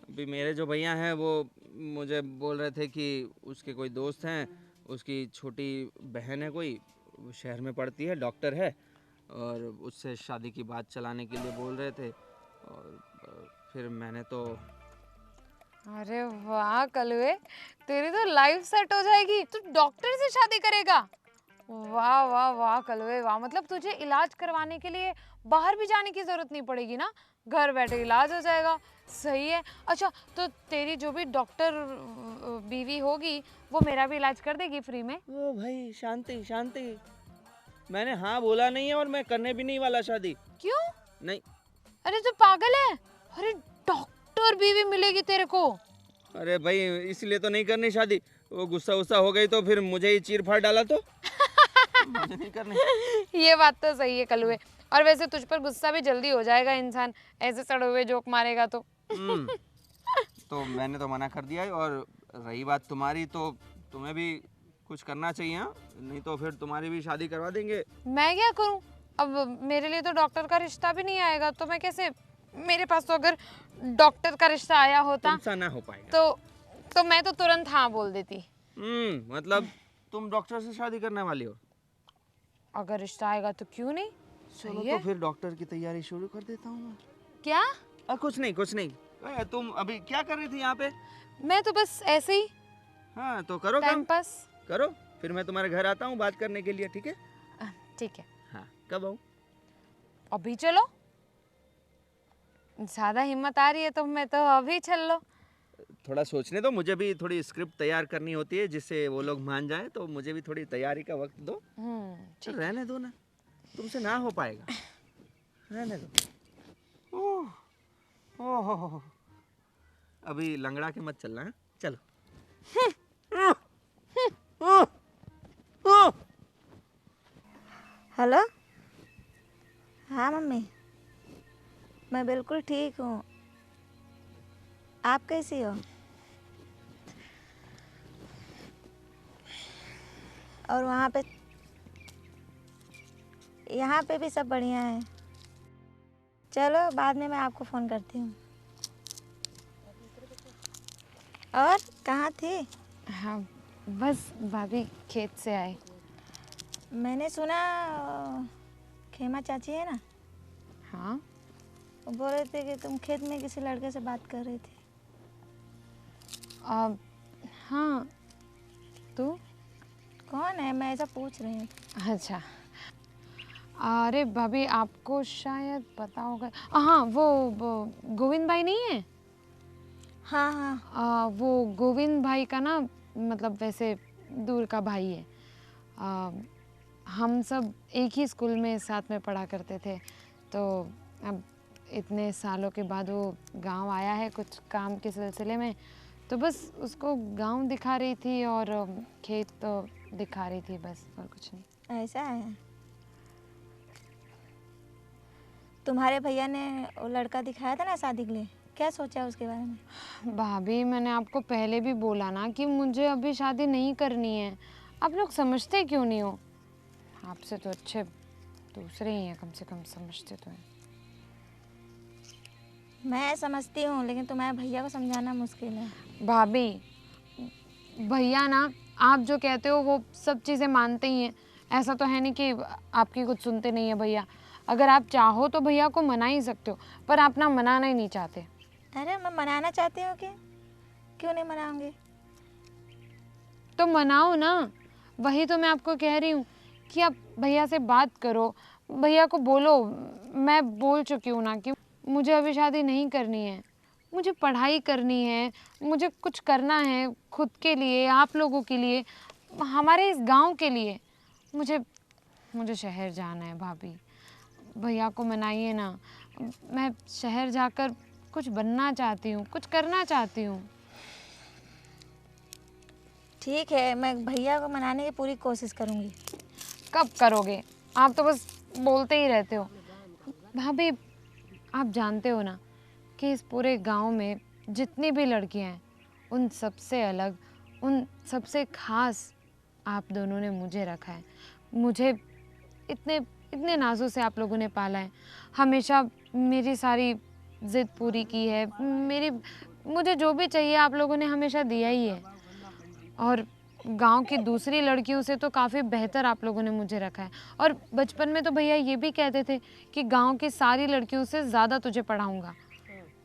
अभी मेरे जो भैया हैं वो मुझे बोल रहे थे कि उसके कोई दोस्त हैं, उसकी छोटी बहन है कोई, वो शहर में पढ़ती है, डॉक्टर है, और उससे शादी की बात चलाने के लिए बोल रहे थे। और फिर मैंने तो अरे वाह कलवे, तेरी तो लाइफ सेट हो जाएगी। तू डॉक्टर से शादी करेगा? वाह वाह वाह कलवे वाह, मतलब तुझे इलाज करवाने के लिए बाहर भी जाने की जरूरत नहीं पड़ेगी ना, घर बैठे इलाज हो जाएगा। सही है। अच्छा, तो तेरी जो भी डॉक्टर बीवी होगी वो मेरा भी इलाज कर देगी फ्री में? ओ भाई शांति शांति, मैंने हाँ बोला नहीं है और मैं करने भी नहीं वाला शादी। क्यों? नहीं। अरे तू पागल है? अरे डॉक्टर बीवी मिलेगी तेरे को? अरे भाई इसलिए तो नहीं करनी शादी। वो गुस्सा हो गई तो फिर मुझे ही चीर फाड़ डाला तो मुझे नहीं करनी। ये बात तो सही है कलुए। और वैसे तुझ पर गुस्सा भी जल्दी हो जाएगा इंसान, ऐसे सड़े हुए जोक मारेगा तो। तो मैंने तो मना कर दिया है। और रही बात तुम्हारी, तो तुम्हें भी कुछ करना चाहिए। हाँ, नहीं तो फिर तुम्हारी भी शादी करवा देंगे। मैं क्या करूं? अब मेरे लिए तो डॉक्टर का रिश्ता भी नहीं आएगा, तो मैं कैसे? मेरे पास तो अगर डॉक्टर का रिश्ता आया होता तुमसे ना हो पाएगा। तो मैं तो तुरंत हाँ बोल देती। मतलब तुम डॉक्टर से शादी करने वाली हो? अगर रिश्ता आएगा तो क्यों नहीं? चलो सही है। तो फिर डॉक्टर की तैयारी शुरू कर देता हूँ मैं। क्या? कुछ नहीं। तुम अभी क्या कर रही थी यहाँ पे? मैं तो बस ऐसे ही हाँ तो करो टाइम काम पास। करो, फिर मैं तुम्हारे घर आता हूँ बात करने के लिए। ठीक है? ठीक है। हाँ, कब आऊँ? अभी चलो? ज़्यादा हिम्मत आ रही है तो मैं तो अभी चल लो। थोड़ा सोचने दो, मुझे भी थोड़ी स्क्रिप्ट तैयार करनी होती है जिससे वो लोग मान जाएं, तो मुझे भी थोड़ी तैयारी का वक्त दो। ठीक। रहने दो ना, तुमसे ना हो पाएगा, रहने दो। ओह ओह, अभी लंगड़ा के मत चलना है, चलो। हेलो। हाँ मम्मी, मैं बिल्कुल ठीक हूँ। आप कैसी हो? और वहाँ पे? यहाँ पे भी सब बढ़िया है। चलो बाद में मैं आपको फ़ोन करती हूँ। और कहाँ थी? हाँ, बस भाभी खेत से आए। मैंने सुना खेमा चाची है ना, हाँ, वो बोल रहे थे कि तुम खेत में किसी लड़के से बात कर रही थी। हाँ, तू? कौन है? मैं ऐसा पूछ रही हूँ। अच्छा, अरे भाभी आपको शायद पता होगा। हाँ, वो गोविंद भाई नहीं है? हाँ हाँ। वो गोविंद भाई का ना, मतलब वैसे दूर का भाई है। हम सब एक ही स्कूल में साथ में पढ़ा करते थे, तो अब इतने सालों के बाद वो गांव आया है कुछ काम के सिलसिले में, तो बस उसको गांव दिखा रही थी और खेत तो दिखा रही थी, बस और कुछ नहीं। ऐसा है? तुम्हारे भैया ने वो लड़का दिखाया था ना शादी के लिए, क्या सोचा उसके बारे में? भाभी मैंने आपको पहले भी बोला ना कि मुझे अभी शादी नहीं करनी है। आप लोग समझते क्यों नहीं हो? आपसे तो अच्छे दूसरे ही हैं, कम से कम समझते तो हैं। मैं समझती हूँ, लेकिन तुम्हारे भैया को समझाना मुश्किल है। भाभी, भैया ना आप जो कहते हो वो सब चीज़ें मानते ही हैं। ऐसा तो है नहीं कि आपकी कुछ सुनते नहीं है भैया। अगर आप चाहो तो भैया को मना ही सकते हो, पर आप ना मनाना ही नहीं चाहते। अरे मैं मनाना चाहती हूँ कि क्यों नहीं मनाऊंगी? तो मनाओ ना, वही तो मैं आपको कह रही हूँ कि आप भैया से बात करो, भैया को बोलो। मैं बोल चुकी हूँ ना कि मुझे अभी शादी नहीं करनी है, मुझे पढ़ाई करनी है, मुझे कुछ करना है खुद के लिए, आप लोगों के लिए, हमारे इस गांव के लिए। मुझे शहर जाना है भाभी, भैया को मनाइए ना। मैं शहर जाकर कुछ बनना चाहती हूँ, कुछ करना चाहती हूँ। ठीक है, मैं भैया को मनाने की पूरी कोशिश करूँगी। कब करोगे? आप तो बस बोलते ही रहते हो। भाभी आप जानते हो ना कि इस पूरे गांव में जितनी भी लड़कियां हैं, उन सबसे अलग, उन सबसे खास आप दोनों ने मुझे रखा है। मुझे इतने इतने नाजों से आप लोगों ने पाला है, हमेशा मेरी सारी ज़िद पूरी की है, मुझे जो भी चाहिए आप लोगों ने हमेशा दिया ही है। और गांव की दूसरी लड़कियों से तो काफ़ी बेहतर आप लोगों ने मुझे रखा है। और बचपन में तो भैया ये भी कहते थे कि गांव की सारी लड़कियों से ज़्यादा तुझे पढ़ाऊंगा।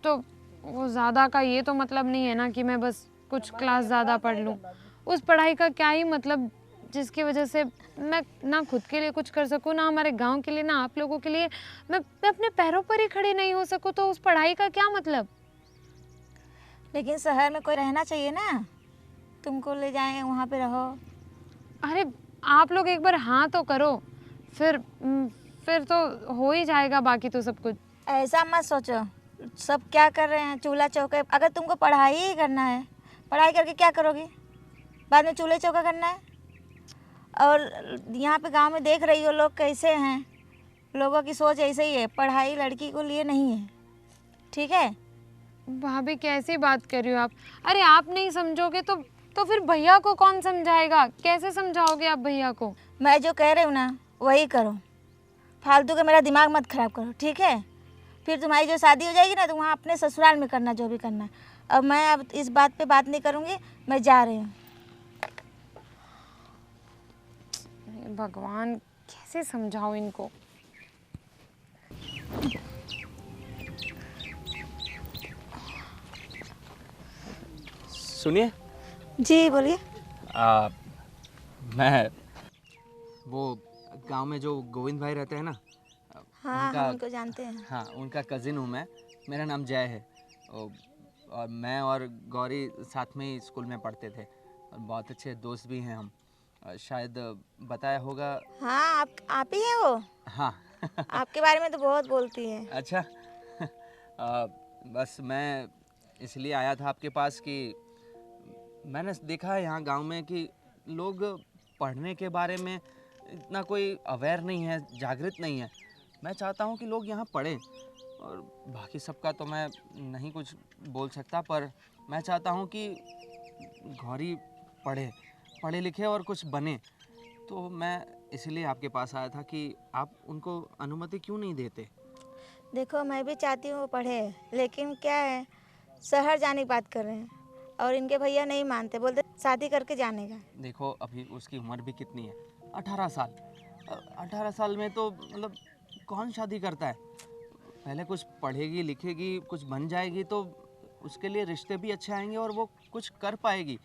तो वो ज़्यादा का ये तो मतलब नहीं है ना कि मैं बस कुछ क्लास ज़्यादा पढ़ लूँ। उस पढ़ाई का क्या ही मतलब जिसकी वजह से मैं ना खुद के लिए कुछ कर सकूँ, ना हमारे गाँव के लिए, ना आप लोगों के लिए। मैं अपने पैरों पर ही खड़ी नहीं हो सकूँ, तो उस पढ़ाई का क्या मतलब? लेकिन शहर में कोई रहना चाहिए ना, तुमको ले जाएंगे वहाँ पे रहो। अरे आप लोग एक बार हाँ तो करो, फिर तो हो ही जाएगा बाकी तो सब कुछ। ऐसा मत सोचो, सब क्या कर रहे हैं चूल्हा चौके। अगर तुमको पढ़ाई ही करना है, पढ़ाई करके क्या करोगी? बाद में चूल्हे चौका करना है। और यहाँ पे गांव में देख रही हो लोग कैसे हैं, लोगों की सोच ऐसे ही है। पढ़ाई लड़की को लिए नहीं है, ठीक है? भाभी कैसी बात कर रही हो आप? अरे आप नहीं समझोगे तो फिर भैया को कौन समझाएगा? कैसे समझाओगे आप भैया को? मैं जो कह रही हूँ ना वही करो, फालतू का मेरा दिमाग मत खराब करो, ठीक है? फिर तुम्हारी जो शादी हो जाएगी ना, तो वहाँ अपने ससुराल में करना जो भी करना है। अब मैं अब इस बात पे बात नहीं करूँगी, मैं जा रही हूँ। भगवान, कैसे समझाओ इनको? सुनिए। जी बोलिए। मैं वो गांव में जो गोविंद भाई रहते हैं ना, हाँ उनका हम उनको जानते हैं। हाँ उनका कज़िन हूँ मैं। मेरा नाम जय है। और मैं और गौरी साथ में ही स्कूल में पढ़ते थे और बहुत अच्छे दोस्त भी हैं हम। शायद बताया होगा। हाँ आप ही हैं वो। हाँ आपके बारे में तो बहुत बोलती है। अच्छा बस मैं इसलिए आया था आपके पास कि मैंने देखा है यहाँ गांव में कि लोग पढ़ने के बारे में इतना कोई अवेयर नहीं है, जागृत नहीं है। मैं चाहता हूँ कि लोग यहाँ पढ़ें और बाकी सबका तो मैं नहीं कुछ बोल सकता, पर मैं चाहता हूँ कि गौरी पढ़े लिखे और कुछ बने। तो मैं इसलिए आपके पास आया था कि आप उनको अनुमति क्यों नहीं देते। देखो मैं भी चाहती हूँ वो पढ़े, लेकिन क्या है शहर जाने की बात कर रहे हैं और इनके भैया नहीं मानते, बोलते शादी करके जाने का। देखो अभी उसकी उम्र भी कितनी है, 18 साल। 18 साल में तो मतलब कौन शादी करता है। पहले कुछ पढ़ेगी लिखेगी, कुछ बन जाएगी तो उसके लिए रिश्ते भी अच्छे आएंगे और वो कुछ कर पाएगी,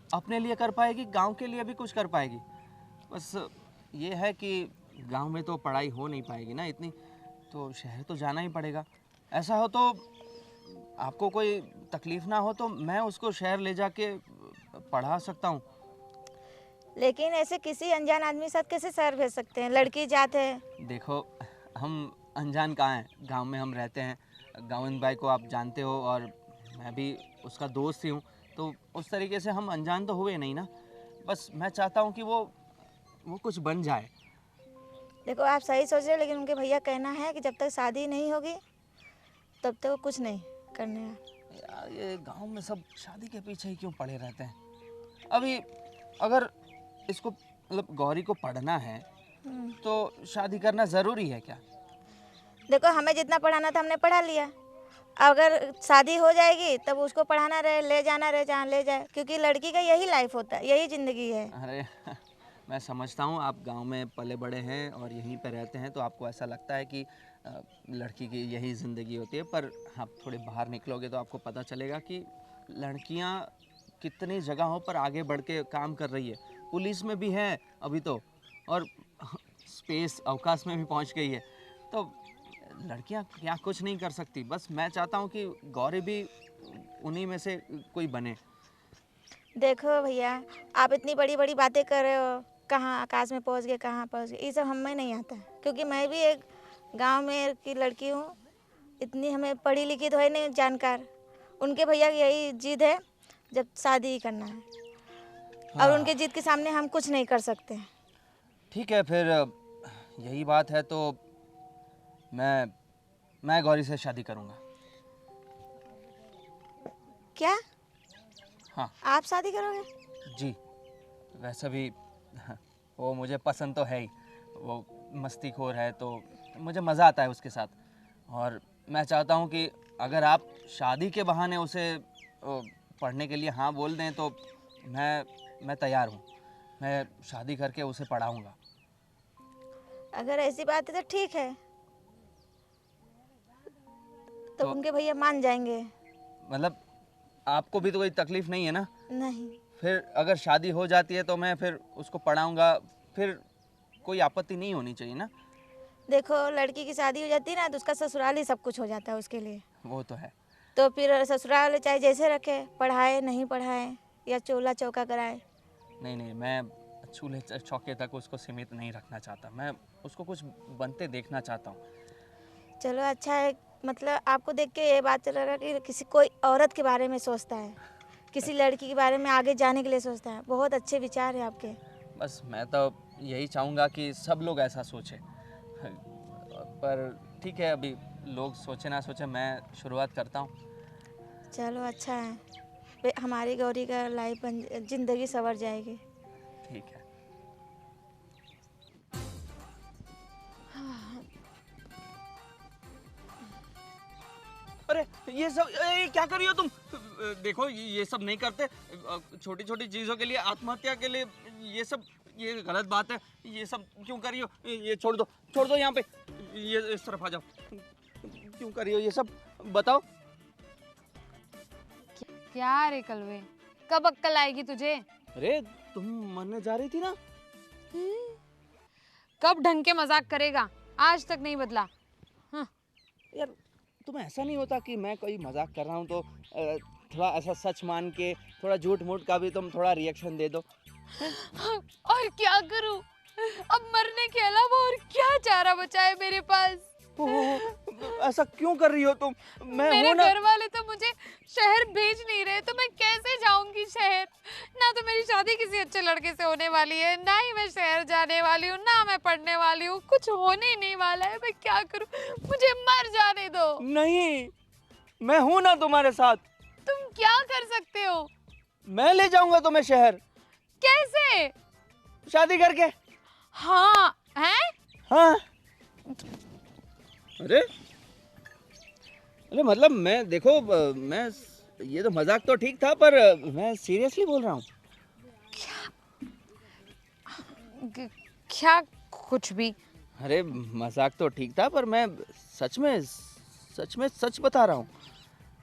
अपने लिए कर पाएगी, गांव के लिए भी कुछ कर पाएगी। बस ये है कि गांव में तो पढ़ाई हो नहीं पाएगी ना इतनी, तो शहर तो जाना ही पड़ेगा। ऐसा हो तो आपको कोई तकलीफ़ ना हो तो मैं उसको शहर ले जाके पढ़ा सकता हूँ। लेकिन ऐसे किसी अनजान आदमी के साथ कैसे शहर भेज सकते हैं, लड़की जात है। देखो हम अनजान कहाँ हैं, गांव में हम रहते हैं। गाविंद भाई को आप जानते हो और मैं भी उसका दोस्त ही हूँ, तो उस तरीके से हम अनजान तो हुए नहीं ना। बस मैं चाहता हूँ कि वो कुछ बन जाए। देखो आप सही सोच रहे हो, लेकिन उनके भैया कहना है कि जब तक शादी नहीं होगी तब तक वो कुछ नहीं करने का। यार ये गांव में सब शादी के पीछे ही क्यों पड़े रहते हैं। अभी अगर इसको मतलब गौरी को पढ़ना है तो शादी करना ज़रूरी है क्या। देखो हमें जितना पढ़ाना था हमने पढ़ा लिया, अगर शादी हो जाएगी तब उसको पढ़ाना रहे, ले जाना रहे जहाँ ले जाए, क्योंकि लड़की का यही लाइफ होता है, यही ज़िंदगी है। अरे मैं समझता हूँ आप गांव में पले बड़े हैं और यहीं पे रहते हैं, तो आपको ऐसा लगता है कि लड़की की यही ज़िंदगी होती है। पर आप थोड़े बाहर निकलोगे तो आपको पता चलेगा कि लड़कियाँ कितनी जगहों पर आगे बढ़ के काम कर रही है। पुलिस में भी है अभी तो, और स्पेस अवकाश में भी पहुंच गई है। तो लड़कियां क्या कुछ नहीं कर सकती। बस मैं चाहता हूं कि गौरी भी उन्हीं में से कोई बने। देखो भैया आप इतनी बड़ी बड़ी बातें कर रहे हो, कहाँ आकाश में पहुंच गए, कहाँ पहुंच गए, ये सब हमें नहीं आता, क्योंकि मैं भी एक गांव में की लड़की हूँ। इतनी हमें पढ़ी लिखी तो है नहीं जानकार। उनके भैया की यही जिद है, जब शादी ही करना है। और उनके जिद के सामने हम कुछ नहीं कर सकते। ठीक है, फिर यही बात है तो मैं गौरी से शादी करूँगा। क्या हाँ आप शादी करोगे? जी, वैसे भी वो मुझे पसंद तो है ही। वो मस्तीखोर है तो मुझे मज़ा आता है उसके साथ, और मैं चाहता हूँ कि अगर आप शादी के बहाने उसे पढ़ने के लिए हाँ बोल दें तो मैं तैयार हूँ। मैं शादी करके उसे पढ़ाऊँगा। अगर ऐसी बात है तो ठीक है, तो उनके भैया मान जाएंगे। मतलब आपको भी तो कोई तकलीफ़ नहीं है ना? नहीं। फिर अगर शादी हो जाती है तो मैं फिर उसको पढ़ाऊँगा, फिर कोई आपत्ति नहीं होनी चाहिए ना? देखो लड़की की शादी हो जाती है ना तो उसका ससुराल ही सब कुछ हो जाता है उसके लिए। वो तो है। तो फिर ससुराल वाले चाहे जैसे रखे, पढ़ाए नहीं पढ़ाए या चूल्हा चौका कराए। नहीं, मैं चूल्हे चौके तक उसको सीमित नहीं रखना चाहता। मैं उसको कुछ बनते देखना चाहता हूँ। चलो अच्छा है, मतलब आपको देख के ये बात चल रहा है कि कोई औरत के बारे में सोचता है, किसी लड़की के बारे में आगे जाने के लिए सोचता है। बहुत अच्छे विचार है आपके। बस मैं तो यही चाहूँगा कि सब लोग ऐसा सोचें। पर ठीक है, अभी लोग सोचे ना सोचे, मैं शुरुआत करता हूँ। चलो अच्छा है, हमारी गौरी का लाइफ जिंदगी संवर जाएगी। ठीक है। अरे ये सब क्या कर रही हो तुम? देखो ये सब नहीं करते। छोटी छोटी चीज़ों के लिए, आत्महत्या के लिए, ये गलत बात है। ये सब क्यों कर रही हो? ये छोड़ दो यहाँ पे। ये इस तरफ आ जाओ। क्यों कर रही हो ये सब, बताओ। क्या रे कलवे, कब अक्कल आएगी तुझे? अरे तुम मरने जा रही थी ना? कब ढंग के मजाक करेगा? आज तक नहीं बदला। यार तुम्हें ऐसा नहीं होता कि मैं कोई मजाक कर रहा हूँ तो थोड़ा ऐसा सच मान के थोड़ा झूठ मूठ का भी तुम थोड़ा रिएक्शन दे दो? और क्या करूं? अब मरने के अलावा और क्या चारा बचा है मेरे पास? ऐसा क्यों कर रही हो तुम? मैं मेरे हूं ना। घर वाले तो मुझे शहर भेज नहीं रहे, तो मैं कैसे जाऊंगी शहर? ना तो मेरी शादी किसी अच्छे लड़के से होने वाली है, ना ही मैं शहर जाने वाली हूँ, ना मैं पढ़ने वाली हूँ, कुछ होने ही नहीं वाला है। मैं क्या करूँ? मुझे मर जाने दो। नहीं, मैं हूं ना तुम्हारे साथ। तुम क्या कर सकते हो? मैं ले जाऊंगा तुम्हें शहर, कैसे? शादी करके। हाँ हैं? हाँ। अरे अरे मतलब मैं देखो मैं ये तो मजाक तो ठीक था, पर मैं सीरियसली बोल रहा हूँ। क्या कुछ भी? अरे मजाक तो ठीक था, पर मैं सच में सच बता रहा हूँ।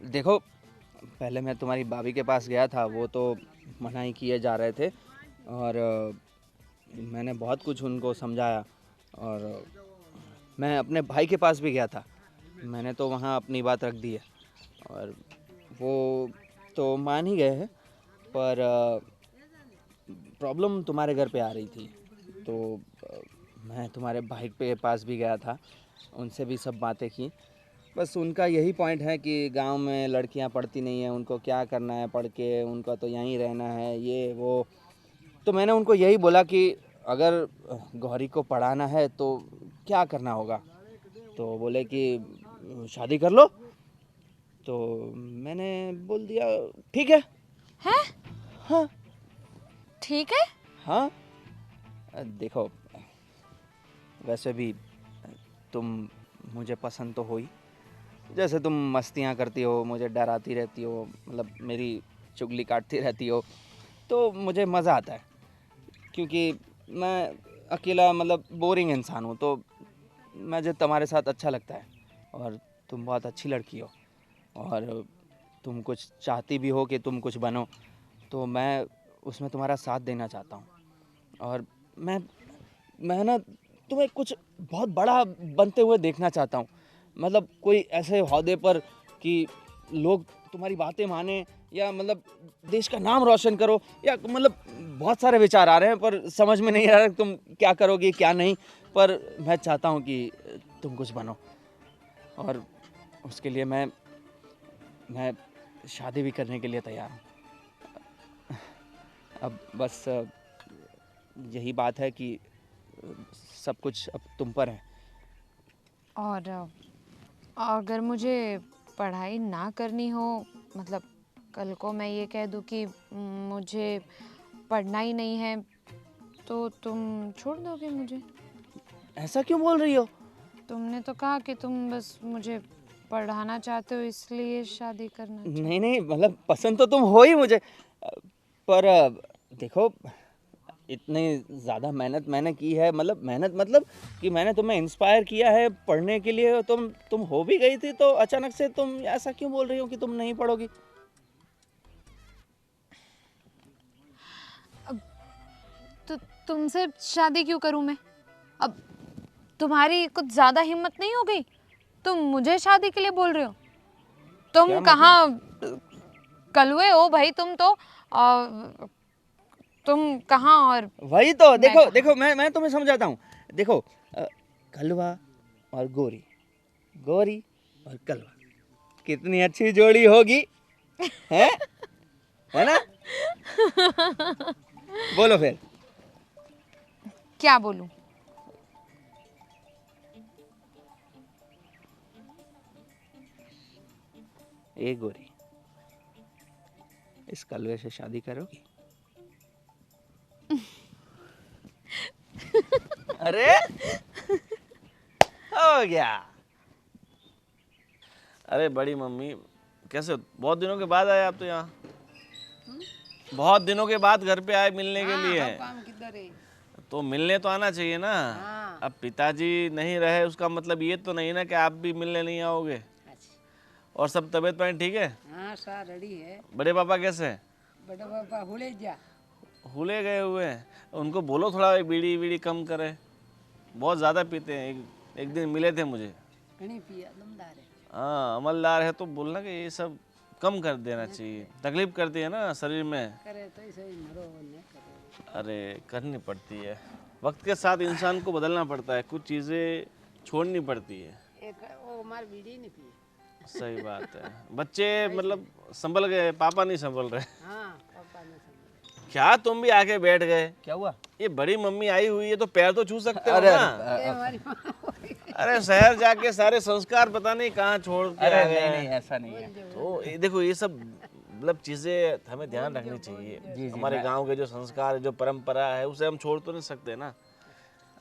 देखो पहले मैं तुम्हारी भाभी के पास गया था, वो तो मना ही किए जा रहे थे, और मैंने बहुत कुछ उनको समझाया, और मैं अपने भाई के पास भी गया था, मैंने तो वहाँ अपनी बात रख दी है, और वो तो मान ही गए हैं, पर प्रॉब्लम तुम्हारे घर पे आ रही थी, तो मैं तुम्हारे भाई के पास भी गया था, उनसे भी सब बातें की। बस उनका यही पॉइंट है कि गांव में लड़कियां पढ़ती नहीं हैं, उनको क्या करना है पढ़ के, उनका तो यहीं रहना है, ये वो। तो मैंने उनको यही बोला कि अगर गौरी को पढ़ाना है तो क्या करना होगा, तो बोले कि शादी कर लो। तो मैंने बोल दिया ठीक है। हैं? हाँ ठीक है? हाँ। देखो वैसे भी तुम मुझे पसंद तो हो ही, जैसे तुम मस्तियाँ करती हो, मुझे डराती रहती हो, मतलब मेरी चुगली काटती रहती हो, तो मुझे मज़ा आता है, क्योंकि मैं अकेला मतलब बोरिंग इंसान हूँ, तो मुझे तुम्हारे साथ अच्छा लगता है, और तुम बहुत अच्छी लड़की हो, और तुम कुछ चाहती भी हो कि तुम कुछ बनो, तो मैं उसमें तुम्हारा साथ देना चाहता हूँ, और मैं ना तुम्हें कुछ बहुत बड़ा बनते हुए देखना चाहता हूँ, मतलब कोई ऐसे ओहदे पर कि लोग तुम्हारी बातें माने, या मतलब देश का नाम रोशन करो, या मतलब बहुत सारे विचार आ रहे हैं, पर समझ में नहीं आ रहा तुम क्या करोगे क्या नहीं, पर मैं चाहता हूँ कि तुम कुछ बनो, और उसके लिए मैं शादी भी करने के लिए तैयार हूँ। अब बस यही बात है कि सब कुछ अब तुम पर है। और अगर मुझे पढ़ाई ना करनी हो, मतलब कल को मैं ये कह दूँ कि मुझे पढ़ना ही नहीं है, तो तुम छोड़ दोगे मुझे? ऐसा क्यों बोल रही हो? तुमने तो कहा कि तुम बस मुझे पढ़ाना चाहते हो, इसलिए शादी करना चाहते हो। नहीं नहीं, मतलब पसंद तो तुम हो ही मुझे, पर देखो इतनी ज़्यादा मेहनत मैंने की है, मतलब मेहनत मतलब कि मैंने तुम्हें इंस्पायर किया है पढ़ने के लिए, तुम हो भी गई थी, तो अचानक से तुम ऐसा क्यों बोल रही हो कि तुम नहीं पढ़ोगी? तो तुमसे शादी क्यों करूं मैं? अब तुम्हारी कुछ ज्यादा हिम्मत नहीं हो गई? तुम मुझे शादी के लिए बोल रहे हो? तुम क्या मतलब? कहाँ कलुए हो भाई, तुम तो तुम कहाँ और वही तो मैं देखो कहाँ? देखो, मैं तुम्हें समझाता हूँ। देखो कलवा और गोरी, गोरी और कलवा, कितनी अच्छी जोड़ी होगी, है ना? बोलो फिर। क्या बोलूं? ए गोरी, इस कलवे से शादी करोगी? अरे हो गया। अरे बड़ी मम्मी कैसे हो? बहुत दिनों के बाद आए आप तो यहाँ। बहुत दिनों के बाद घर पे आए मिलने के लिए। काम किधर है? तो मिलने तो आना चाहिए ना। अब पिताजी नहीं रहे उसका मतलब ये तो नहीं ना कि आप भी मिलने नहीं आओगे। और सब तबीयत पानी ठीक है? हाँ सा रेडी है। बड़े पापा कैसे हैं? बड़ा पापा हुले जा। हुले गए हुए हैं, उनको बोलो थोड़ा बीड़ी बीड़ी कम करे, बहुत ज़्यादा पीते हैं। एक दिन मिले थे मुझे। हाँ अमलदार है तो बोलना कि ये सब कम कर देना चाहिए, तकलीफ करती है ना शरीर में। अरे करनी पड़ती है, वक्त के साथ इंसान को बदलना पड़ता है, कुछ चीज़ें छोड़नी पड़ती है। सही बात है, बच्चे मतलब संभल गए, पापा नहीं संभल रहे। क्या तुम भी आके बैठ गए? क्या हुआ? ये बड़ी मम्मी आई हुई है तो पैर तो छू सकते हो अरे ना। अरे शहर जाके सारे संस्कार पता नहीं कहाँ छोड़ के अरे आ गए नहीं हैं। नहीं ऐसा नहीं है। तो ये देखो ये सब मतलब चीजें हमें ध्यान रखनी चाहिए। हमारे गांव के जो संस्कार जो परंपरा है उसे हम छोड़ तो नहीं सकते ना।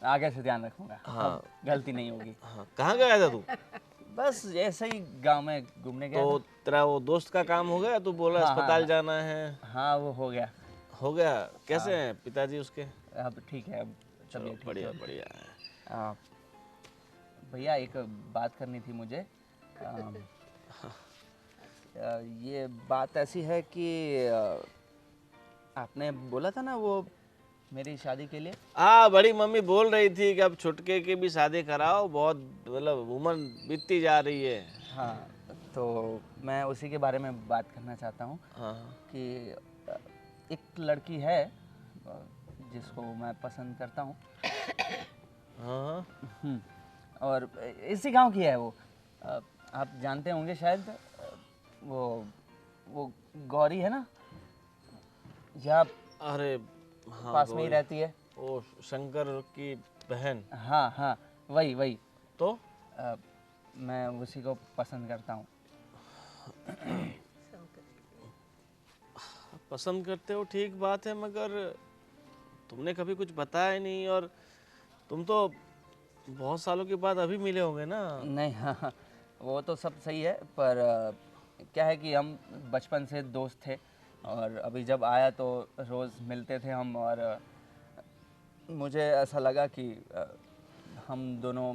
आगे से ध्यान रखूंगा। हाँ। अब गलती नहीं होगी। हाँ कहाँ गया था तू? बस ऐसे ही गांव में घूमने गया तो तेरा वो दोस्त का काम हो गया? तू बोला हाँ, अस्पताल हाँ। जाना है। था। हाँ वो हो गया। हो गया? कैसे हैं पिताजी उसके? अब ठीक है, अब चलो तबीयत ठीक बढ़िया है। बढ़िया है। आ, भैया एक बात करनी थी मुझे। ये बात ऐसी है कि आपने बोला था ना वो मेरी शादी के लिए। हाँ बड़ी मम्मी बोल रही थी कि अब छुटके की भी शादी कराओ, बहुत मतलब उम्र बीतती जा रही है। हाँ तो मैं उसी के बारे में बात करना चाहता हूँ हाँ कि एक लड़की है जिसको मैं पसंद करता हूँ। हाँ और इसी गांव की है वो। आप जानते होंगे शायद, वो गौरी है ना, यहाँ अरे हाँ पास में ही गौरी। रहती है। ओ शंकर की बहन। हाँ हाँ वही वही। तो मैं उसी को पसंद करता हूँ। पसंद करते हो ठीक बात है, मगर तुमने कभी कुछ बताया ही नहीं, और तुम तो बहुत सालों के बाद अभी मिले होंगे ना। नहीं हाँ वो तो सब सही है, पर क्या है कि हम बचपन से दोस्त थे और अभी जब आया तो रोज़ मिलते थे हम, और मुझे ऐसा लगा कि हम दोनों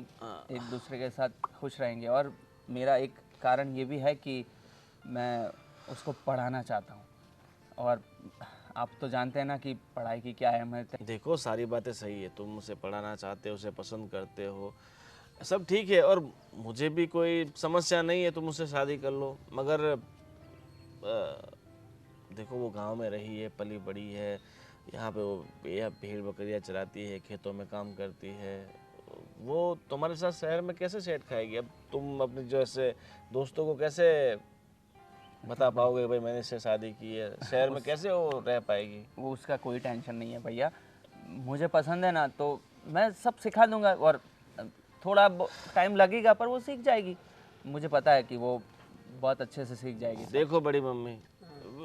एक दूसरे के साथ खुश रहेंगे। और मेरा एक कारण ये भी है कि मैं उसको पढ़ाना चाहता हूँ, और आप तो जानते हैं ना कि पढ़ाई की क्या अहमियत है। देखो सारी बातें सही है, तुम उसे पढ़ाना चाहते हो, उसे पसंद करते हो, सब ठीक है, और मुझे भी कोई समस्या नहीं है, तुम उससे शादी कर लो। मगर देखो वो गांव में रही है, पली बड़ी है, यहाँ पे वो भेड़ बकरियाँ चराती है, खेतों में काम करती है, वो तुम्हारे साथ शहर में कैसे सेट खाएगी? अब तुम अपने जो ऐसे दोस्तों को कैसे बता पाओगे भाई मैंने इससे शादी की है? शहर में कैसे वो रह पाएगी? वो उसका कोई टेंशन नहीं है भैया, मुझे पसंद है ना तो मैं सब सिखा दूंगा, और थोड़ा टाइम लगेगा पर वो सीख जाएगी। मुझे पता है कि वो बहुत अच्छे से सीख जाएगी। देखो बड़ी मम्मी,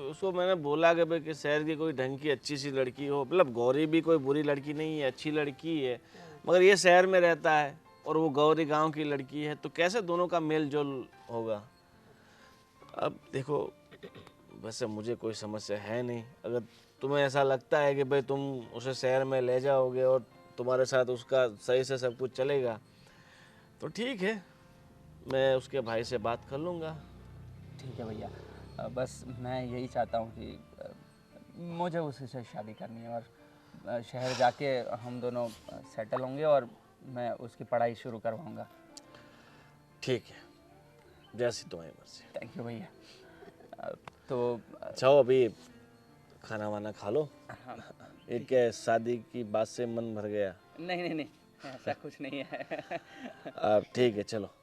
उसको मैंने बोला कि भाई कि शहर की कोई ढंग की अच्छी सी लड़की हो, मतलब गौरी भी कोई बुरी लड़की नहीं है, अच्छी लड़की है, मगर ये शहर में रहता है और वो गौरी गांव की लड़की है, तो कैसे दोनों का मेल जोल होगा? अब देखो वैसे मुझे कोई समस्या है नहीं, अगर तुम्हें ऐसा लगता है कि भाई तुम उसे शहर में ले जाओगे और तुम्हारे साथ उसका सही से सब कुछ चलेगा तो ठीक है, मैं उसके भाई से बात कर लूँगा। ठीक है भैया, बस मैं यही चाहता हूँ कि मुझे उसी से शादी करनी है, और शहर जाके हम दोनों सेटल होंगे और मैं उसकी पढ़ाई शुरू करवाऊँगा। ठीक है, जैसी तुम्हारी मर्जी। थैंक यू भैया। तो जाओ अभी खाना वाना खा लो। एक क्या शादी की बात से मन भर गया? नहीं नहीं नहीं, ऐसा कुछ नहीं है। अब ठीक है चलो।